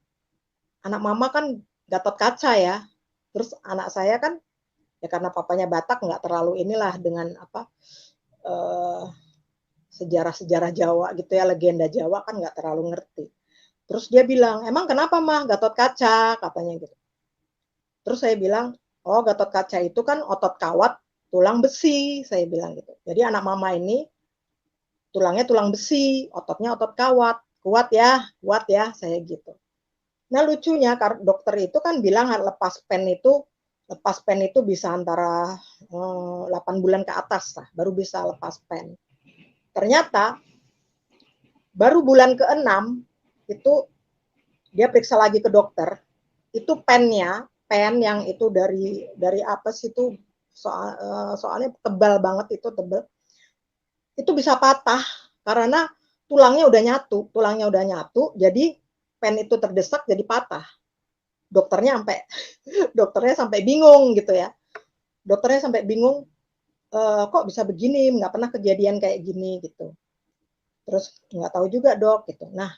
anak mama kan Gatot Kaca ya. Terus anak saya kan ya karena papanya Batak nggak terlalu inilah dengan apa sejarah-sejarah Jawa gitu ya, legenda Jawa kan nggak terlalu ngerti. Terus dia bilang, emang kenapa mah Gatot Kaca katanya gitu. Terus saya bilang, oh Gatot Kaca itu kan otot kawat tulang besi, saya bilang gitu. Jadi anak mama ini tulangnya tulang besi, ototnya otot kawat, kuat ya, saya gitu. Nah lucunya dokter itu kan bilang lepas pen itu bisa antara 8 bulan ke atas lah, baru bisa lepas pen. Ternyata baru bulan ke-6 itu dia periksa lagi ke dokter, itu pen yang itu dari apa sih itu soalnya tebal banget itu bisa patah karena tulangnya udah nyatu, jadi pen itu terdesak jadi patah. Dokternya sampai bingung gitu ya. Dokternya sampai bingung, kok bisa begini, nggak pernah kejadian kayak gini gitu. Terus nggak tahu juga dok gitu. Nah,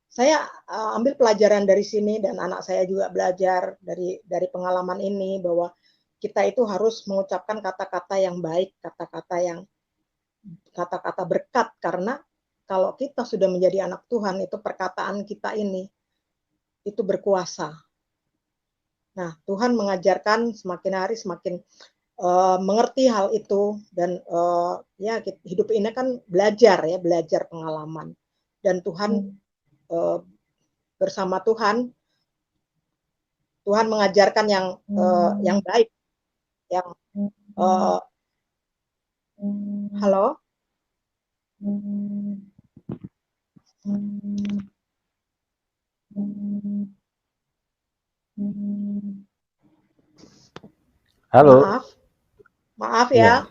saya ambil pelajaran dari sini dan anak saya juga belajar dari pengalaman ini bahwa kita itu harus mengucapkan kata-kata yang baik, kata-kata berkat karena kalau kita sudah menjadi anak Tuhan itu perkataan kita ini itu berkuasa. Nah, Tuhan mengajarkan semakin hari semakin mengerti hal itu dan ya hidup ini kan belajar pengalaman dan Tuhan bersama Tuhan mengajarkan yang baik yang halo Halo. maaf Ya.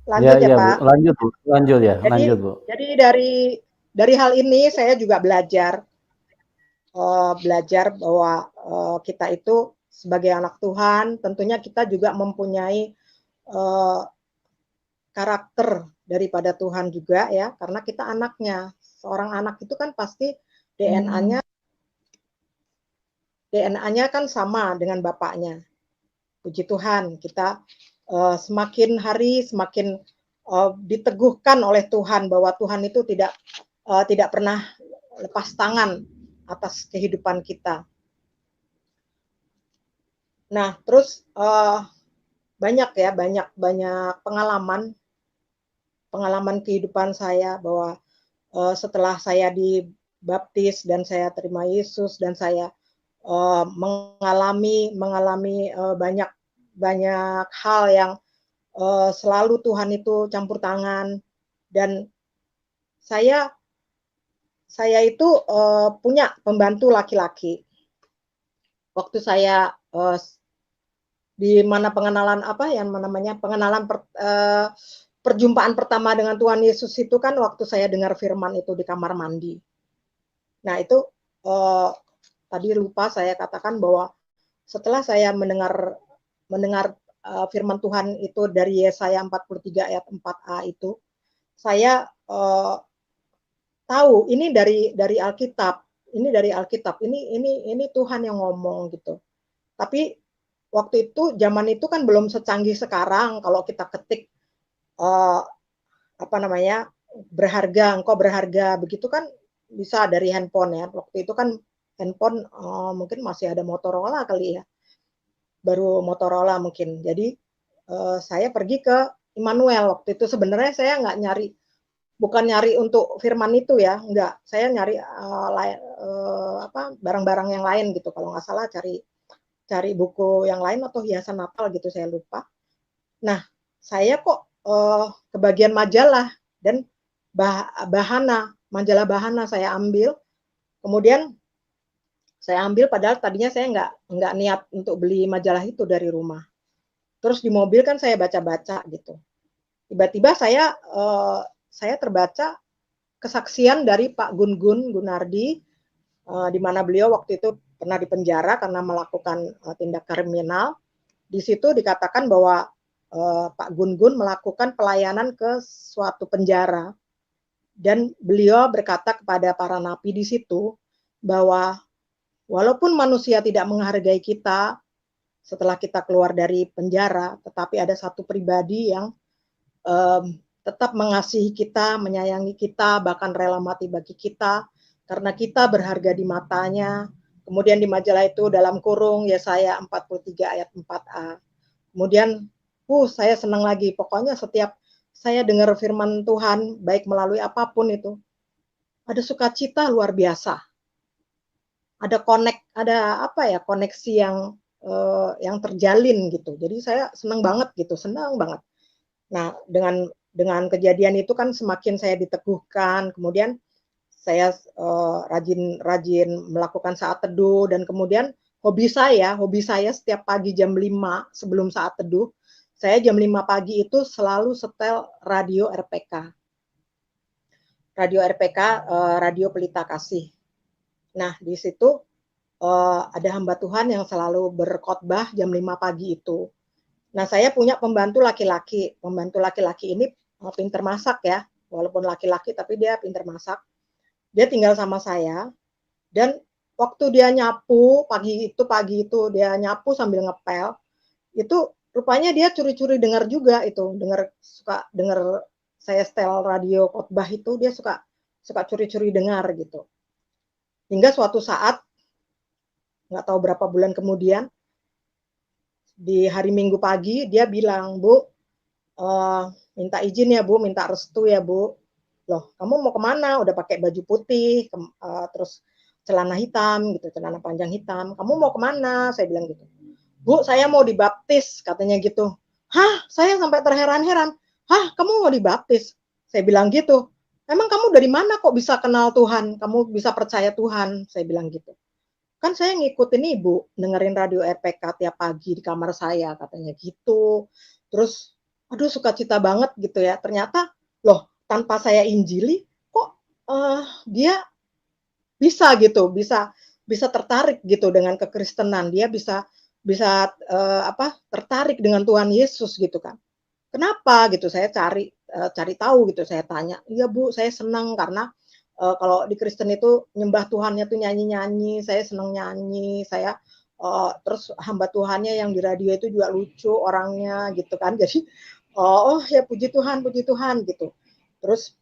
ya lanjut ya Bu. Pak. Lanjut Bu. Jadi Bu. dari dari hal ini saya juga belajar bahwa kita itu sebagai anak Tuhan, tentunya kita juga mempunyai uh, karakter daripada Tuhan juga ya, karena kita anaknya. Seorang anak itu kan pasti DNA-nya DNA-nya kan sama dengan bapaknya. Puji Tuhan, kita semakin hari semakin diteguhkan oleh Tuhan bahwa Tuhan itu tidak pernah lepas tangan atas kehidupan kita. Nah, terus banyak pengalaman kehidupan saya bahwa setelah saya dibaptis dan saya terima Yesus dan saya mengalami banyak banyak hal yang selalu Tuhan itu campur tangan, dan saya itu punya pembantu laki-laki. Waktu saya di mana pengenalan perjumpaan pertama dengan Tuhan Yesus itu kan waktu saya dengar firman itu di kamar mandi. Nah itu tadi lupa saya katakan bahwa setelah saya mendengar firman Tuhan itu dari Yesaya 43 ayat 4a itu, saya tahu ini dari Alkitab, ini Tuhan yang ngomong gitu. Tapi waktu itu zaman itu kan belum secanggih sekarang. Kalau kita ketik berharga, engkau berharga, begitu kan bisa dari handphone ya. Waktu itu kan handphone mungkin masih ada Motorola kali ya, baru Motorola mungkin. Jadi saya pergi ke Immanuel. Waktu itu sebenarnya saya bukan nyari untuk firman itu ya, enggak. Saya nyari barang-barang yang lain gitu. Kalau nggak salah cari buku yang lain atau hiasan Natal gitu, saya lupa. Nah, saya kok kebagian majalah dan majalah Bahana saya ambil. Kemudian saya ambil padahal tadinya saya nggak niat untuk beli majalah itu dari rumah. Terus di mobil kan saya baca-baca gitu. Tiba-tiba saya terbaca kesaksian dari Pak Gun-Gun Gunardi, di mana beliau waktu itu pernah dipenjara karena melakukan tindak kriminal. Di situ dikatakan bahwa Pak Gun-Gun melakukan pelayanan ke suatu penjara, dan beliau berkata kepada para napi di situ bahwa walaupun manusia tidak menghargai kita setelah kita keluar dari penjara, tetapi ada satu pribadi yang tetap mengasihi kita, menyayangi kita, bahkan rela mati bagi kita, karena kita berharga di matanya. Kemudian di majalah itu dalam kurung Yesaya 43 ayat 4a. Kemudian saya senang lagi. Pokoknya setiap saya dengar firman Tuhan, baik melalui apapun itu, ada sukacita luar biasa. Ada koneksi yang terjalin gitu. Jadi saya senang banget gitu, senang banget. Nah, dengan kejadian itu kan semakin saya diteguhkan, kemudian saya rajin melakukan saat teduh, dan kemudian hobi saya setiap pagi jam 5 sebelum saat teduh, saya jam 5 pagi itu selalu setel radio RPK. Radio RPK, Radio Pelita Kasih. Nah, di situ ada hamba Tuhan yang selalu berkhotbah jam 5 pagi itu. Nah, saya punya pembantu laki-laki. Pembantu laki-laki ini pinter masak ya. Walaupun laki-laki tapi dia pinter masak. Dia tinggal sama saya, dan waktu dia nyapu pagi itu dia nyapu sambil ngepel. Itu rupanya dia curi-curi dengar juga itu. Suka dengar saya setel radio khotbah itu, dia suka curi-curi dengar gitu. Hingga suatu saat, nggak tahu berapa bulan kemudian, di hari Minggu pagi dia bilang, Bu, minta izin ya Bu, minta restu ya Bu. Loh, kamu mau kemana? Udah pakai baju putih, terus celana hitam gitu, celana panjang hitam. Kamu mau kemana? Saya bilang gitu. Bu, saya mau dibaptis, katanya gitu. Hah? Saya sampai terheran-heran. Hah? Kamu mau dibaptis? Saya bilang gitu. Emang kamu dari mana kok bisa kenal Tuhan? Kamu bisa percaya Tuhan? Saya bilang gitu. Kan saya ngikutin ibu, dengerin radio RPK tiap pagi di kamar saya, katanya gitu. Terus, aduh sukacita banget gitu ya. Ternyata, loh, tanpa saya injili, kok dia bisa gitu, bisa tertarik gitu dengan kekristenan, dia bisa bisa, tertarik dengan Tuhan Yesus gitu kan. Kenapa gitu, saya cari tahu gitu, saya tanya, "Iya Bu, saya senang karena, kalau di Kristen itu nyembah Tuhannya tuh nyanyi-nyanyi, saya senang nyanyi, saya, terus hamba Tuhannya yang di radio itu juga lucu orangnya," gitu kan. Jadi, oh ya puji Tuhan gitu. Terus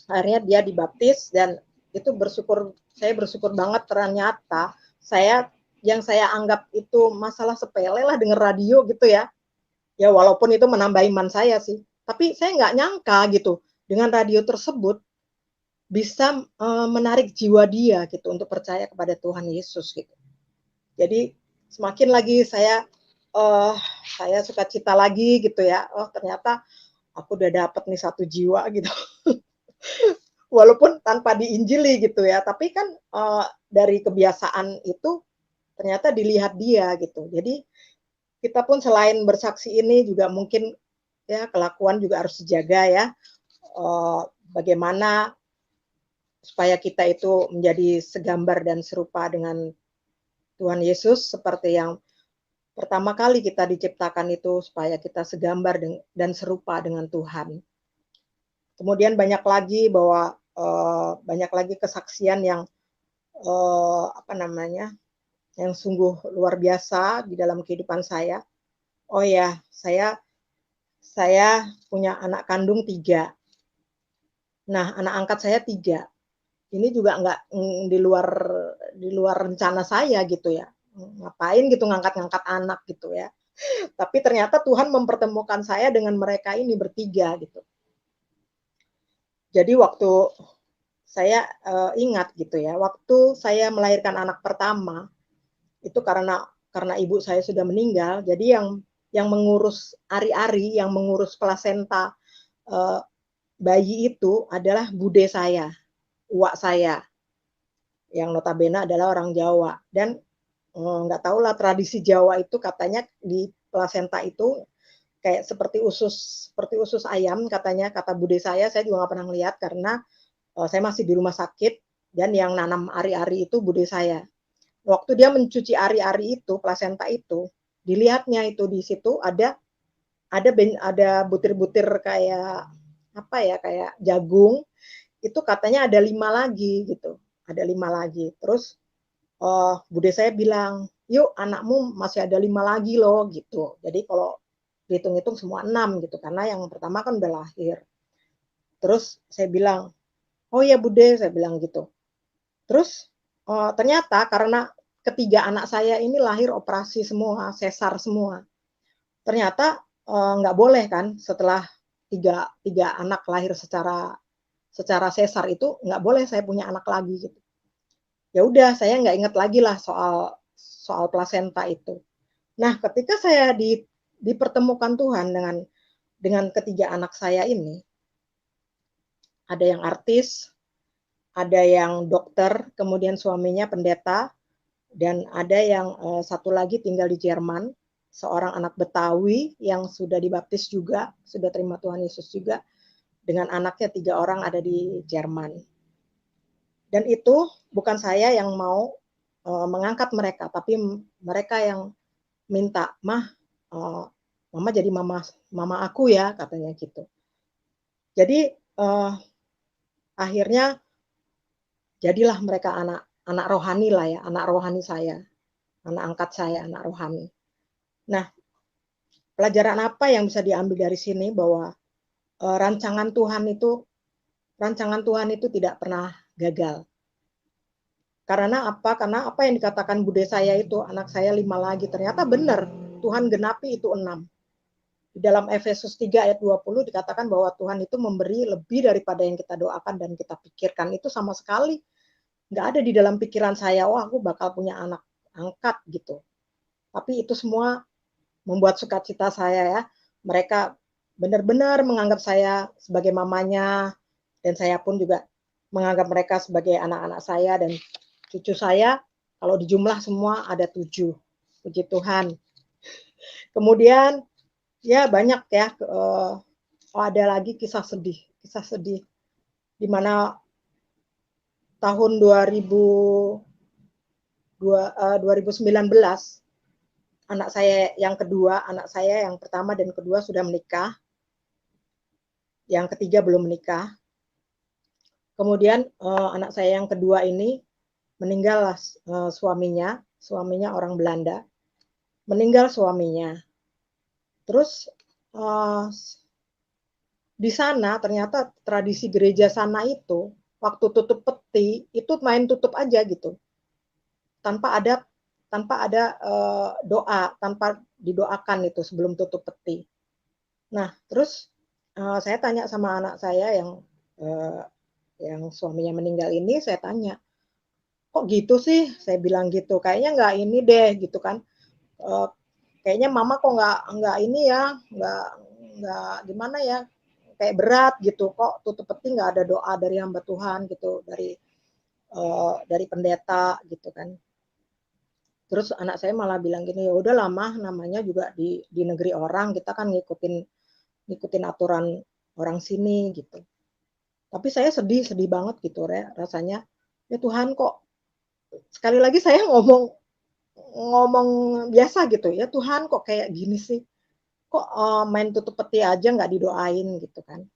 akhirnya dia dibaptis dan itu saya bersyukur banget ternyata yang saya anggap itu masalah sepele lah denger radio gitu ya. Ya walaupun itu menambah iman saya sih, tapi saya nggak nyangka gitu, dengan radio tersebut bisa, menarik jiwa dia gitu untuk percaya kepada Tuhan Yesus gitu. Jadi semakin lagi eee, saya sukacita lagi gitu ya, oh ternyata aku udah dapet nih satu jiwa gitu. Walaupun tanpa diinjili gitu ya, tapi kan, dari kebiasaan itu ternyata dilihat dia gitu. Jadi kita pun selain bersaksi ini juga mungkin ya kelakuan juga harus dijaga ya, eee, bagaimana supaya kita itu menjadi segambar dan serupa dengan Tuhan Yesus seperti yang pertama kali kita diciptakan itu supaya kita segambar dan serupa dengan Tuhan. Kemudian banyak lagi kesaksian yang, apa namanya, yang sungguh luar biasa di dalam kehidupan saya. Oh ya, saya punya anak kandung 3. Nah, anak angkat saya 3. Ini juga nggak, di luar rencana saya gitu ya, ngapain gitu ngangkat-ngangkat anak gitu ya. Tapi ternyata Tuhan mempertemukan saya dengan mereka ini bertiga gitu. Jadi waktu saya, ingat gitu ya, waktu saya melahirkan anak pertama, itu karena ibu saya sudah meninggal, jadi yang mengurus ari-ari, yang mengurus plasenta, eee, bayi itu adalah bude saya, uwak saya, yang notabene adalah orang Jawa dan nggak tahu lah tradisi Jawa itu katanya di plasenta itu kayak seperti usus ayam katanya, kata bude saya juga nggak pernah ngelihat karena, saya masih di rumah sakit dan yang nanam ari-ari itu bude saya. Waktu dia mencuci ari-ari itu, plasenta itu, dilihatnya itu di situ ada butir-butir kayak, apa ya, kayak jagung, itu katanya ada 5 lagi gitu, ada 5 lagi. Terus bude saya bilang, "Yuk anakmu masih ada 5 lagi loh," gitu. Jadi kalau dihitung-hitung semua 6 gitu, karena yang pertama kan udah lahir. Terus saya bilang, "Oh ya Bude," saya bilang gitu. Terus, ternyata karena ketiga anak saya ini lahir operasi semua, sesar semua. Ternyata, nggak boleh kan setelah tiga tiga anak lahir secara secara sesar itu nggak boleh saya punya anak lagi gitu. Ya udah saya nggak inget lagi lah soal soal plasenta itu. Nah, ketika saya dipertemukan Tuhan dengan ketiga anak saya ini, ada yang artis, ada yang dokter, kemudian suaminya pendeta, dan ada yang satu lagi tinggal di Jerman, seorang anak Betawi yang sudah dibaptis juga, sudah terima Tuhan Yesus juga, dengan anaknya 3 orang ada di Jerman. Dan itu bukan saya yang mau mengangkat mereka, tapi mereka yang minta, "Mah, Mama jadi mama aku ya," katanya gitu. Jadi, akhirnya jadilah mereka anak anak rohani lah ya, anak rohani saya, anak angkat saya, anak rohani. Nah, pelajaran apa yang bisa diambil dari sini bahwa, rancangan Tuhan itu tidak pernah gagal. Karena apa yang dikatakan bude saya itu, anak saya 5 lagi, ternyata benar, Tuhan genapi itu 6. Di dalam Efesus 3 ayat 20 dikatakan bahwa Tuhan itu memberi lebih daripada yang kita doakan dan kita pikirkan. Itu sama sekali nggak ada di dalam pikiran saya, "Wah, aku bakal punya anak angkat," gitu. Tapi itu semua membuat sukacita saya ya. Mereka benar-benar menganggap saya sebagai mamanya dan saya pun juga menganggap mereka sebagai anak-anak saya dan cucu saya kalau dijumlah semua ada 7. Puji Tuhan. Kemudian ya banyak ya, ada lagi kisah sedih di mana tahun 2019 anak saya yang kedua, anak saya yang pertama dan kedua sudah menikah, yang ketiga belum menikah. Kemudian anak saya yang kedua ini meninggal suaminya orang Belanda, meninggal suaminya. Terus di sana ternyata tradisi gereja sana itu waktu tutup peti itu main tutup aja gitu, tanpa ada doa, tanpa didoakan itu sebelum tutup peti. Nah, terus saya tanya sama anak saya yang suaminya meninggal ini, saya tanya, kok gitu sih? Saya bilang gitu, kayaknya nggak ini deh gitu kan. Kayaknya mama kok nggak ini ya, nggak gimana ya, kayak berat gitu, kok tutup peti nggak ada doa dari hamba Tuhan gitu, dari pendeta gitu kan. Terus anak saya malah bilang gini, ya udah lama namanya juga di negeri orang, kita kan ngikutin aturan orang sini gitu. Tapi saya sedih banget gitu rasanya. Ya Tuhan, kok sekali lagi saya ngomong biasa gitu, ya Tuhan kok kayak gini sih? Kok main tutup peti aja nggak didoain gitu kan.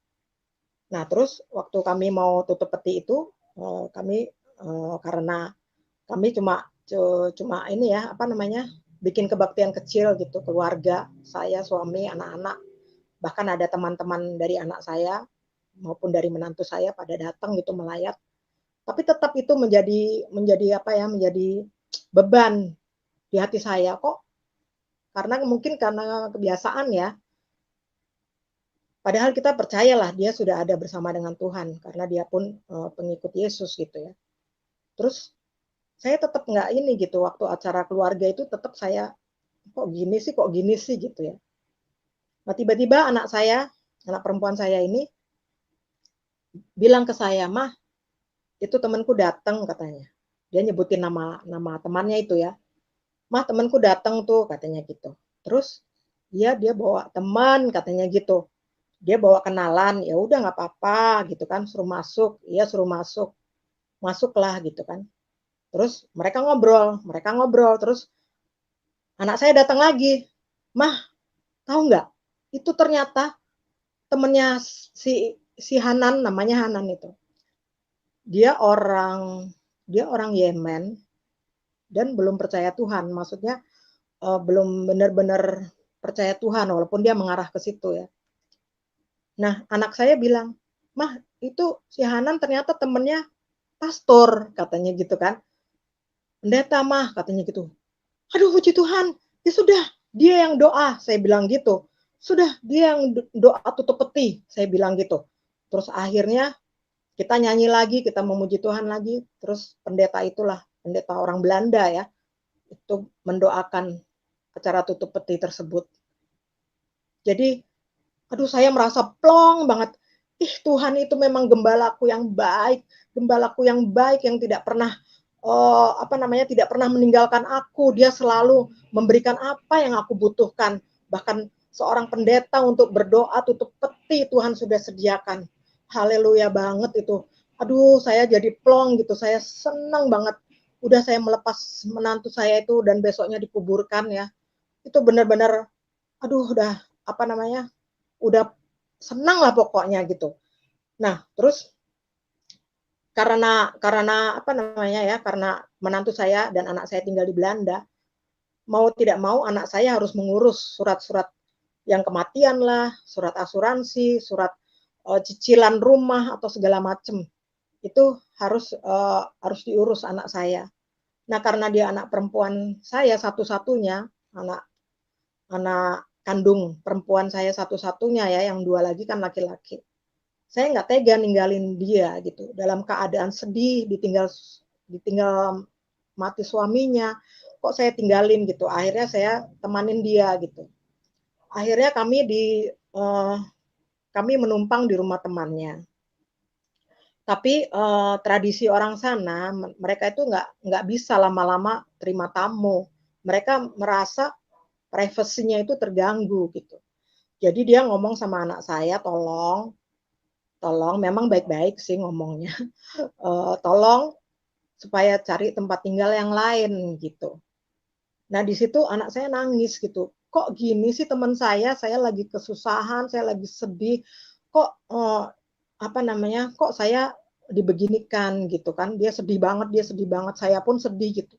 Nah, terus waktu kami mau tutup peti itu, kami karena kami cuma ini ya, apa namanya, bikin kebaktian kecil gitu, keluarga, saya, suami, anak-anak, bahkan ada teman-teman dari anak saya maupun dari menantu saya pada datang gitu melayat. Tapi tetap itu menjadi apa ya, menjadi beban di hati saya kok, karena mungkin karena kebiasaan ya. Padahal kita percayalah dia sudah ada bersama dengan Tuhan karena dia pun pengikut Yesus gitu ya. Terus saya tetap nggak ini gitu, waktu acara keluarga itu tetap saya kok gini sih gitu ya. Nah, tiba-tiba anak perempuan saya ini bilang ke saya, "Mah, itu temanku datang," katanya. Dia nyebutin nama nama temannya itu ya. "Mah, temanku datang tuh," katanya gitu. Terus dia bawa teman katanya gitu. Dia bawa kenalan, ya udah nggak apa-apa gitu kan, suruh masuk. Iya, suruh masuk. Masuklah gitu kan. Terus mereka ngobrol, terus anak saya datang lagi. "Mah, tahu nggak? Itu ternyata temennya si Hanan, namanya Hanan itu. Dia orang dia orang Yemen dan belum percaya Tuhan. Maksudnya belum benar-benar percaya Tuhan walaupun dia mengarah ke situ ya. Nah, anak saya bilang, "Mah, itu si Hanan ternyata temennya pastor," katanya gitu kan. "Pendeta, Mah," katanya gitu. "Aduh, puji Tuhan, ya sudah, dia yang doa," saya bilang gitu. "Sudah, dia yang doa tutup peti," saya bilang gitu. Terus akhirnya kita nyanyi lagi, kita memuji Tuhan lagi, terus pendeta orang Belanda ya, itu mendoakan acara tutup peti tersebut. Jadi, aduh saya merasa plong banget. Ih, Tuhan itu memang gembalaku yang baik yang tidak pernah apa namanya, tidak pernah meninggalkan aku. Dia selalu memberikan apa yang aku butuhkan. Bahkan seorang pendeta untuk berdoa tutup peti Tuhan sudah sediakan. Haleluya banget itu. Aduh, saya jadi plong gitu. Saya senang banget. Udah saya melepas menantu saya itu dan besoknya dikuburkan ya. Itu benar-benar, aduh udah apa namanya, udah senang lah pokoknya gitu. Nah, terus karena apa namanya ya, karena menantu saya dan anak saya tinggal di Belanda, mau tidak mau anak saya harus mengurus surat-surat yang kematian lah, surat asuransi, surat cicilan rumah atau segala macam. Itu harus diurus anak saya. Nah, karena dia anak perempuan saya satu-satunya, anak anak kandung perempuan saya satu-satunya ya, yang dua lagi kan laki-laki. Saya nggak tega ninggalin dia gitu, dalam keadaan sedih, ditinggal mati suaminya, kok saya tinggalin gitu. Akhirnya saya temanin dia gitu. Akhirnya kami menumpang di rumah temannya. Tapi tradisi orang sana, mereka itu nggak bisa lama-lama terima tamu. Mereka merasa privasinya itu terganggu gitu. Jadi dia ngomong sama anak saya, tolong tolong, memang baik-baik sih ngomongnya, tolong supaya cari tempat tinggal yang lain gitu. Nah di situ anak saya nangis gitu, kok gini sih teman saya lagi kesusahan, saya lagi sedih, kok apa namanya, kok saya dibeginikan gitu kan, dia sedih banget, saya pun sedih gitu.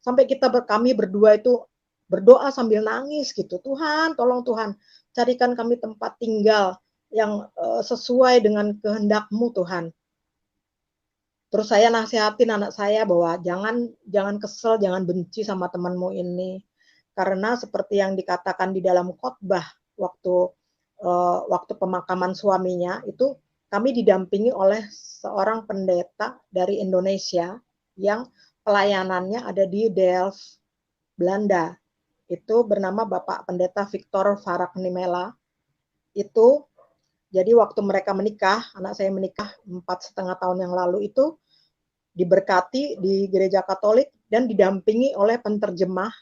Sampai kami berdua itu berdoa sambil nangis gitu, Tuhan, tolong Tuhan, carikan kami tempat tinggal yang sesuai dengan kehendak-Mu Tuhan. Terus saya nasihatin anak saya bahwa jangan kesel, jangan benci sama temanmu ini. Karena seperti yang dikatakan di dalam khotbah waktu waktu pemakaman suaminya itu kami didampingi oleh seorang pendeta dari Indonesia yang pelayanannya ada di Delft, Belanda. Itu bernama Bapak Pendeta Victor Varaknimela. Itu jadi waktu mereka menikah, anak saya menikah 4,5 tahun yang lalu itu diberkati di gereja Katolik dan didampingi oleh penterjemah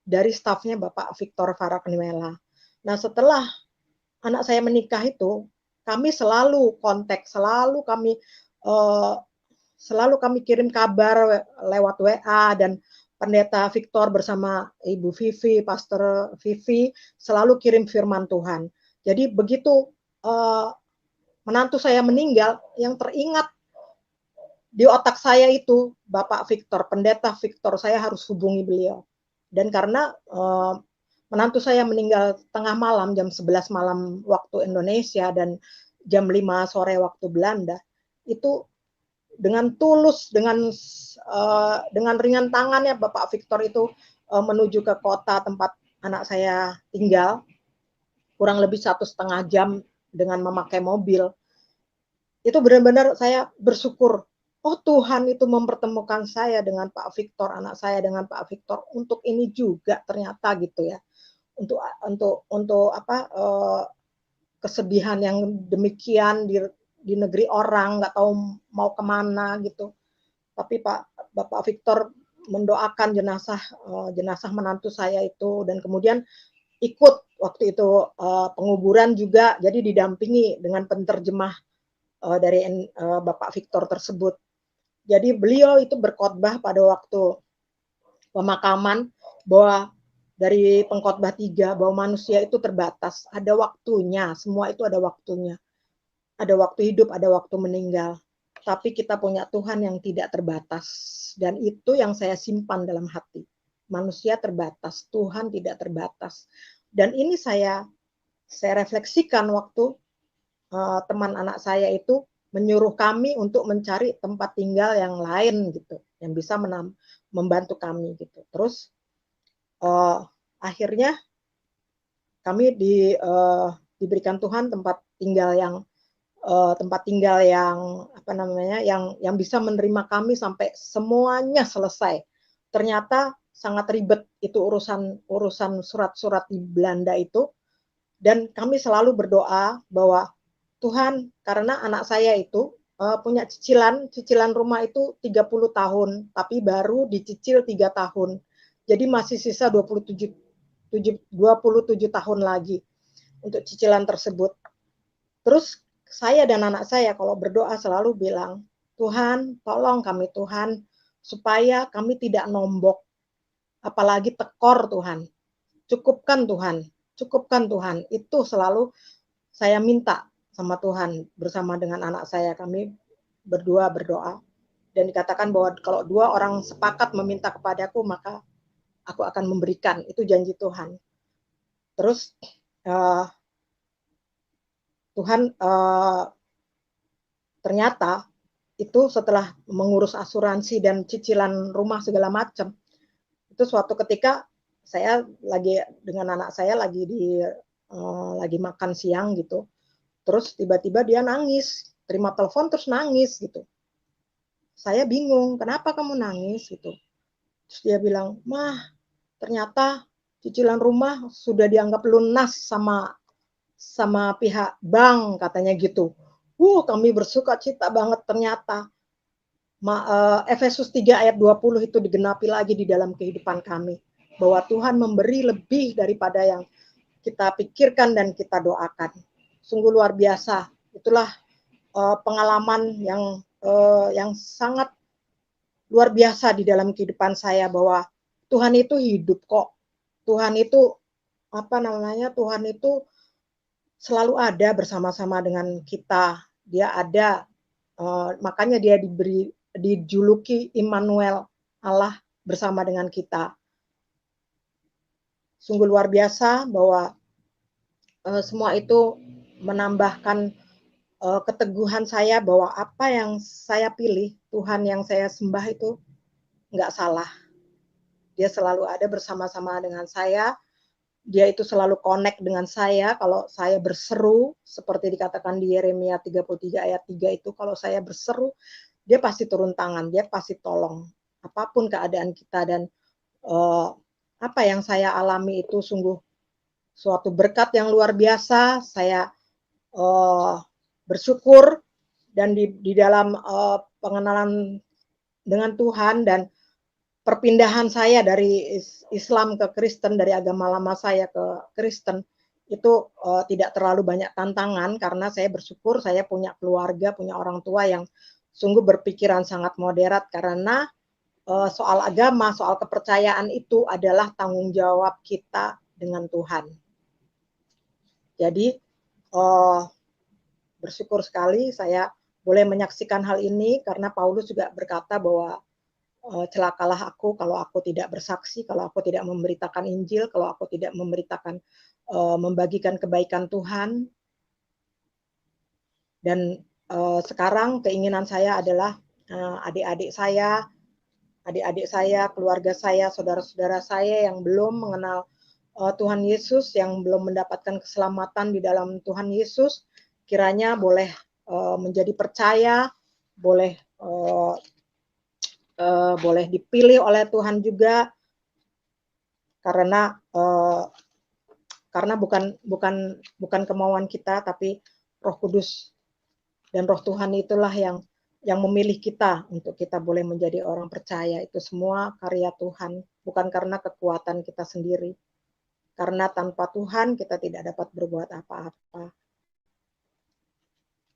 dari stafnya Bapak Victor Varaknimela. Nah setelah anak saya menikah itu, kami selalu kontak, uh, selalu kami kirim kabar lewat WA dan Pendeta Victor bersama Ibu Vivi, Pastor Vivi selalu kirim firman Tuhan. Jadi begitu menantu saya meninggal, yang teringat di otak saya itu Bapak Victor, Pendeta Victor, saya harus hubungi beliau. Dan karena menantu saya meninggal tengah malam, jam 11 malam waktu Indonesia dan jam 5 sore waktu Belanda, itu dengan tulus, dengan ringan tangannya Bapak Victor itu menuju ke kota tempat anak saya tinggal, kurang lebih 1,5 jam dengan memakai mobil. Itu benar-benar saya bersyukur, oh Tuhan itu mempertemukan saya dengan Pak Victor, anak saya dengan Pak Victor untuk ini juga ternyata gitu ya. Untuk apa kesedihan yang demikian di negeri orang, nggak tahu mau kemana gitu. Tapi Bapak Victor mendoakan jenazah menantu saya itu dan kemudian ikut waktu itu penguburan juga, jadi didampingi dengan penterjemah dari Bapak Victor tersebut. Jadi beliau itu berkhotbah pada waktu pemakaman bahwa dari pengkhotbah 3 bahwa manusia itu terbatas, ada waktunya, semua itu ada waktunya. Ada waktu hidup, ada waktu meninggal. Tapi kita punya Tuhan yang tidak terbatas. Dan itu yang saya simpan dalam hati. Manusia terbatas, Tuhan tidak terbatas. Dan ini saya refleksikan waktu teman anak saya itu menyuruh kami untuk mencari tempat tinggal yang lain gitu, yang bisa membantu kami gitu. Terus akhirnya kami diberikan Tuhan tempat tinggal yang apa namanya, yang bisa menerima kami sampai semuanya selesai. Ternyata sangat ribet itu urusan surat-surat di Belanda itu, dan kami selalu berdoa bahwa Tuhan, karena anak saya itu punya cicilan rumah itu 30 tahun, tapi baru dicicil 3 tahun. Jadi masih sisa 27 tahun lagi untuk cicilan tersebut. Terus saya dan anak saya kalau berdoa selalu bilang, Tuhan, tolong kami Tuhan, supaya kami tidak nombok, apalagi tekor Tuhan. Cukupkan Tuhan, cukupkan Tuhan. Itu selalu saya minta sama Tuhan bersama dengan anak saya, kami berdua berdoa dan dikatakan bahwa kalau 2 orang sepakat meminta kepadaku maka aku akan memberikan, itu janji Tuhan. Terus Tuhan ternyata itu setelah mengurus asuransi dan cicilan rumah segala macam, itu suatu ketika saya lagi dengan anak saya lagi makan siang gitu. Terus tiba-tiba dia nangis, terima telepon terus nangis gitu. Saya bingung, kenapa kamu nangis gitu. Terus dia bilang, "Mah, ternyata cicilan rumah sudah dianggap lunas sama pihak bank," katanya gitu. Kami bersuka cita banget ternyata. Efesus 3 ayat 20 itu digenapi lagi di dalam kehidupan kami. Bahwa Tuhan memberi lebih daripada yang kita pikirkan dan kita doakan. Sungguh luar biasa. Itulah pengalaman yang sangat luar biasa di dalam kehidupan saya, bahwa Tuhan itu hidup kok. Tuhan itu Tuhan itu selalu ada bersama-sama dengan kita. Dia ada, makanya dia dijuluki Immanuel, Allah bersama dengan kita. Sungguh luar biasa bahwa semua itu menambahkan keteguhan saya bahwa apa yang saya pilih, Tuhan yang saya sembah itu nggak salah. Dia selalu ada bersama-sama dengan saya. Dia itu selalu connect dengan saya. Kalau saya berseru, seperti dikatakan di Yeremia 33 ayat 3 itu, kalau saya berseru, dia pasti turun tangan, dia pasti tolong. Apapun keadaan kita, dan apa yang saya alami itu sungguh suatu berkat yang luar biasa. Saya bersyukur, dan di dalam pengenalan dengan Tuhan dan perpindahan saya dari Islam ke Kristen, dari agama lama saya ke Kristen, itu tidak terlalu banyak tantangan, karena saya bersyukur saya punya keluarga, punya orang tua yang sungguh berpikiran sangat moderat, karena soal agama, soal kepercayaan itu adalah tanggung jawab kita dengan Tuhan. Jadi bersyukur sekali saya boleh menyaksikan hal ini, karena Paulus juga berkata bahwa celakalah aku kalau aku tidak bersaksi, kalau aku tidak memberitakan Injil, kalau aku tidak membagikan kebaikan Tuhan. Dan sekarang keinginan saya adalah adik-adik saya, keluarga saya, saudara-saudara saya yang belum mengenal Tuhan Yesus, yang belum mendapatkan keselamatan di dalam Tuhan Yesus, kiranya boleh menjadi percaya, boleh dipilih oleh Tuhan juga, karena bukan kemauan kita, tapi Roh Kudus dan Roh Tuhan itulah yang memilih kita untuk kita boleh menjadi orang percaya. Itu semua karya Tuhan, bukan karena kekuatan kita sendiri. Karena tanpa Tuhan kita tidak dapat berbuat apa-apa.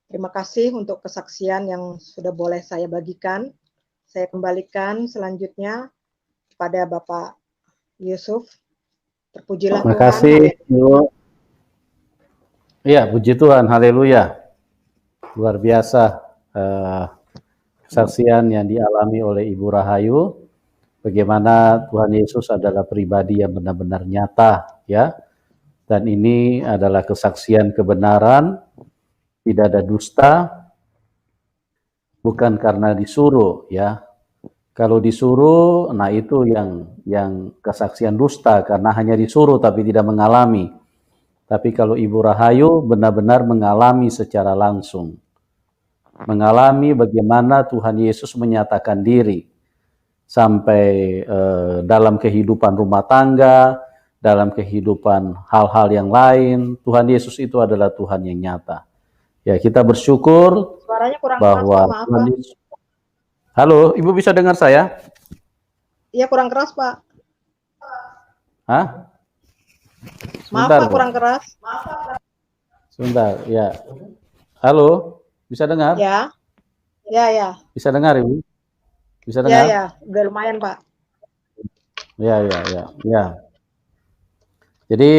Terima kasih untuk kesaksian yang sudah boleh saya bagikan. Saya kembalikan selanjutnya kepada Bapak Yusuf. Terpujilah Terima Tuhan. kasih, Ibu. Iya, puji Tuhan, haleluya. Luar biasa kesaksian yang dialami oleh Ibu Rahayu, bagaimana Tuhan Yesus adalah pribadi yang benar-benar nyata, ya. Dan ini adalah kesaksian kebenaran, tidak ada dusta, bukan karena disuruh, ya. Kalau disuruh, nah itu yang kesaksian dusta, karena hanya disuruh tapi tidak mengalami. Tapi kalau Ibu Rahayu benar-benar mengalami secara langsung, mengalami bagaimana Tuhan Yesus menyatakan diri, sampai dalam kehidupan rumah tangga, dalam kehidupan hal-hal yang lain, Tuhan Yesus itu adalah Tuhan yang nyata. Ya, kita bersyukur Suaranya kurang bahwa keras, Pak. Maaf, Tuhan Pak. Yesus. Halo, Ibu bisa dengar saya? Iya, kurang keras, Pak. Hah? Maaf, Sebentar, Pak, Bu. kurang keras. Sebentar, ya. Halo, bisa dengar? Ya. Ya. Bisa dengar, Ibu? Bisa Ya, dengar? ya. Udah lumayan, Pak. Ya. Jadi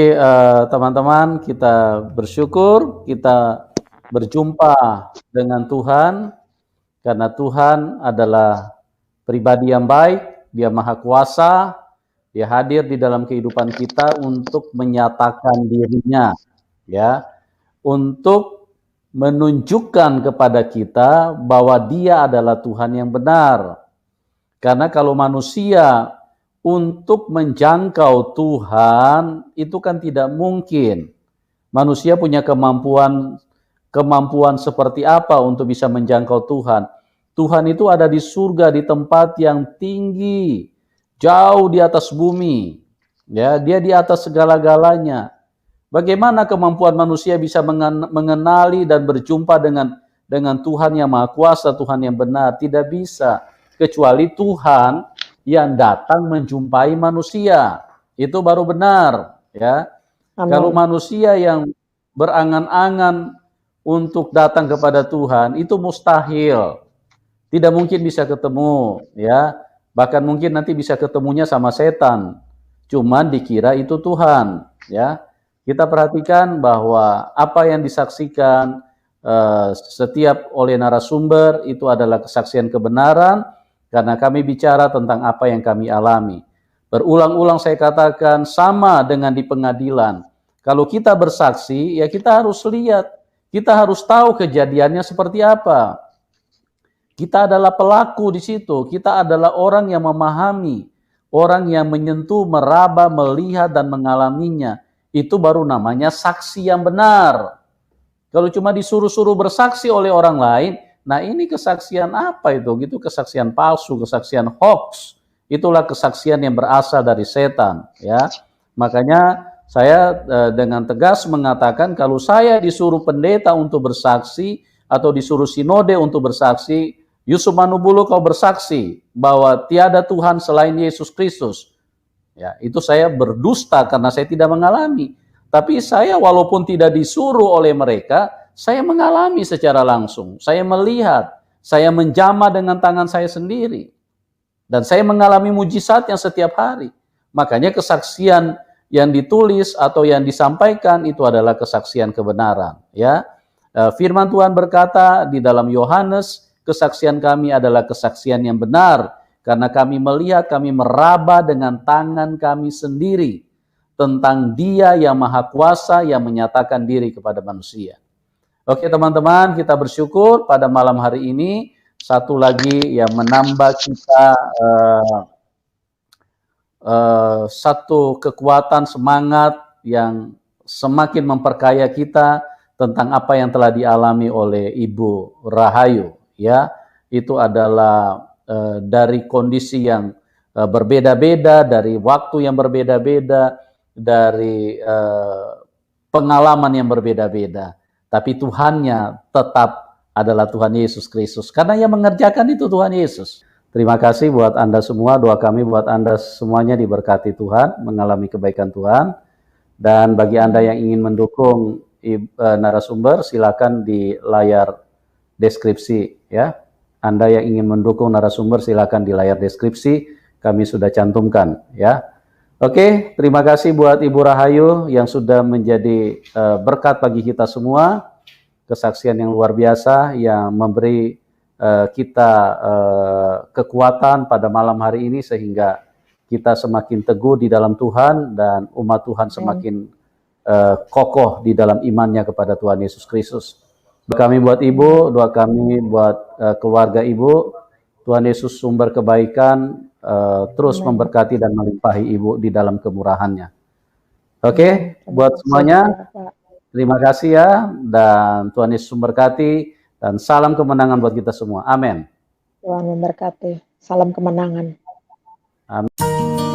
teman-teman, kita bersyukur kita berjumpa dengan Tuhan, karena Tuhan adalah pribadi yang baik, Dia Maha Kuasa, Dia hadir di dalam kehidupan kita untuk menyatakan dirinya, ya, untuk menunjukkan kepada kita bahwa Dia adalah Tuhan yang benar. Karena kalau manusia untuk menjangkau Tuhan itu kan tidak mungkin. Manusia punya kemampuan seperti apa untuk bisa menjangkau Tuhan? Tuhan itu ada di surga, di tempat yang tinggi, jauh di atas bumi. Ya, Dia di atas segala-galanya. Bagaimana kemampuan manusia bisa mengenali dan berjumpa dengan Tuhan yang Maha Kuasa, Tuhan yang benar? Tidak bisa, kecuali Tuhan yang datang menjumpai manusia. Itu baru benar, ya. Amin. Kalau manusia yang berangan-angan untuk datang kepada Tuhan itu mustahil. Tidak mungkin bisa ketemu, ya. Bahkan mungkin nanti bisa ketemunya sama setan. Cuman dikira itu Tuhan, ya. Kita perhatikan bahwa apa yang disaksikan setiap oleh narasumber itu adalah kesaksian kebenaran, karena kami bicara tentang apa yang kami alami. Berulang-ulang saya katakan sama dengan di pengadilan. Kalau kita bersaksi, ya kita harus lihat, kita harus tahu kejadiannya seperti apa. Kita adalah pelaku di situ, kita adalah orang yang memahami, orang yang menyentuh, meraba, melihat, dan mengalaminya. Itu baru namanya saksi yang benar. Kalau cuma disuruh-suruh bersaksi oleh orang lain, nah ini kesaksian apa itu? Gitu kesaksian palsu, kesaksian hoax. Itulah kesaksian yang berasal dari setan, ya. Makanya saya dengan tegas mengatakan kalau saya disuruh pendeta untuk bersaksi atau disuruh sinode untuk bersaksi, Yusuf Manubulu kau bersaksi bahwa tiada Tuhan selain Yesus Kristus. Ya, itu saya berdusta karena saya tidak mengalami. Tapi saya walaupun tidak disuruh oleh mereka, saya mengalami secara langsung. Saya melihat, saya menjamah dengan tangan saya sendiri. Dan saya mengalami mujizat yang setiap hari. Makanya kesaksian yang ditulis atau yang disampaikan itu adalah kesaksian kebenaran. Ya, Firman Tuhan berkata di dalam Yohanes, kesaksian kami adalah kesaksian yang benar. Karena kami melihat, kami meraba dengan tangan kami sendiri tentang Dia yang Maha Kuasa yang menyatakan diri kepada manusia. Oke teman-teman, kita bersyukur pada malam hari ini satu lagi yang menambah kita satu kekuatan semangat yang semakin memperkaya kita tentang apa yang telah dialami oleh Ibu Rahayu. Ya, itu adalah dari kondisi yang berbeda-beda, dari waktu yang berbeda-beda, dari pengalaman yang berbeda-beda. Tapi Tuhannya tetap adalah Tuhan Yesus Kristus. Karena yang mengerjakan itu Tuhan Yesus. Terima kasih buat Anda semua. Doa kami buat Anda semuanya diberkati Tuhan, mengalami kebaikan Tuhan. Dan bagi Anda yang ingin mendukung narasumber, silakan di layar deskripsi, ya. Anda yang ingin mendukung narasumber silakan di layar deskripsi, kami sudah cantumkan, ya. Oke, terima kasih buat Ibu Rahayu yang sudah menjadi berkat bagi kita semua, kesaksian yang luar biasa yang memberi kita kekuatan pada malam hari ini sehingga kita semakin teguh di dalam Tuhan dan umat Tuhan semakin kokoh di dalam imannya kepada Tuhan Yesus Kristus. Doa kami buat Ibu, doa kami buat keluarga Ibu. Tuhan Yesus sumber kebaikan terus memberkati dan melimpahi Ibu di dalam kemurahannya. Oke, buat semuanya, terima kasih ya, dan Tuhan Yesus memberkati, dan salam kemenangan buat kita semua. Amin. Tuhan memberkati. Salam kemenangan. Amin.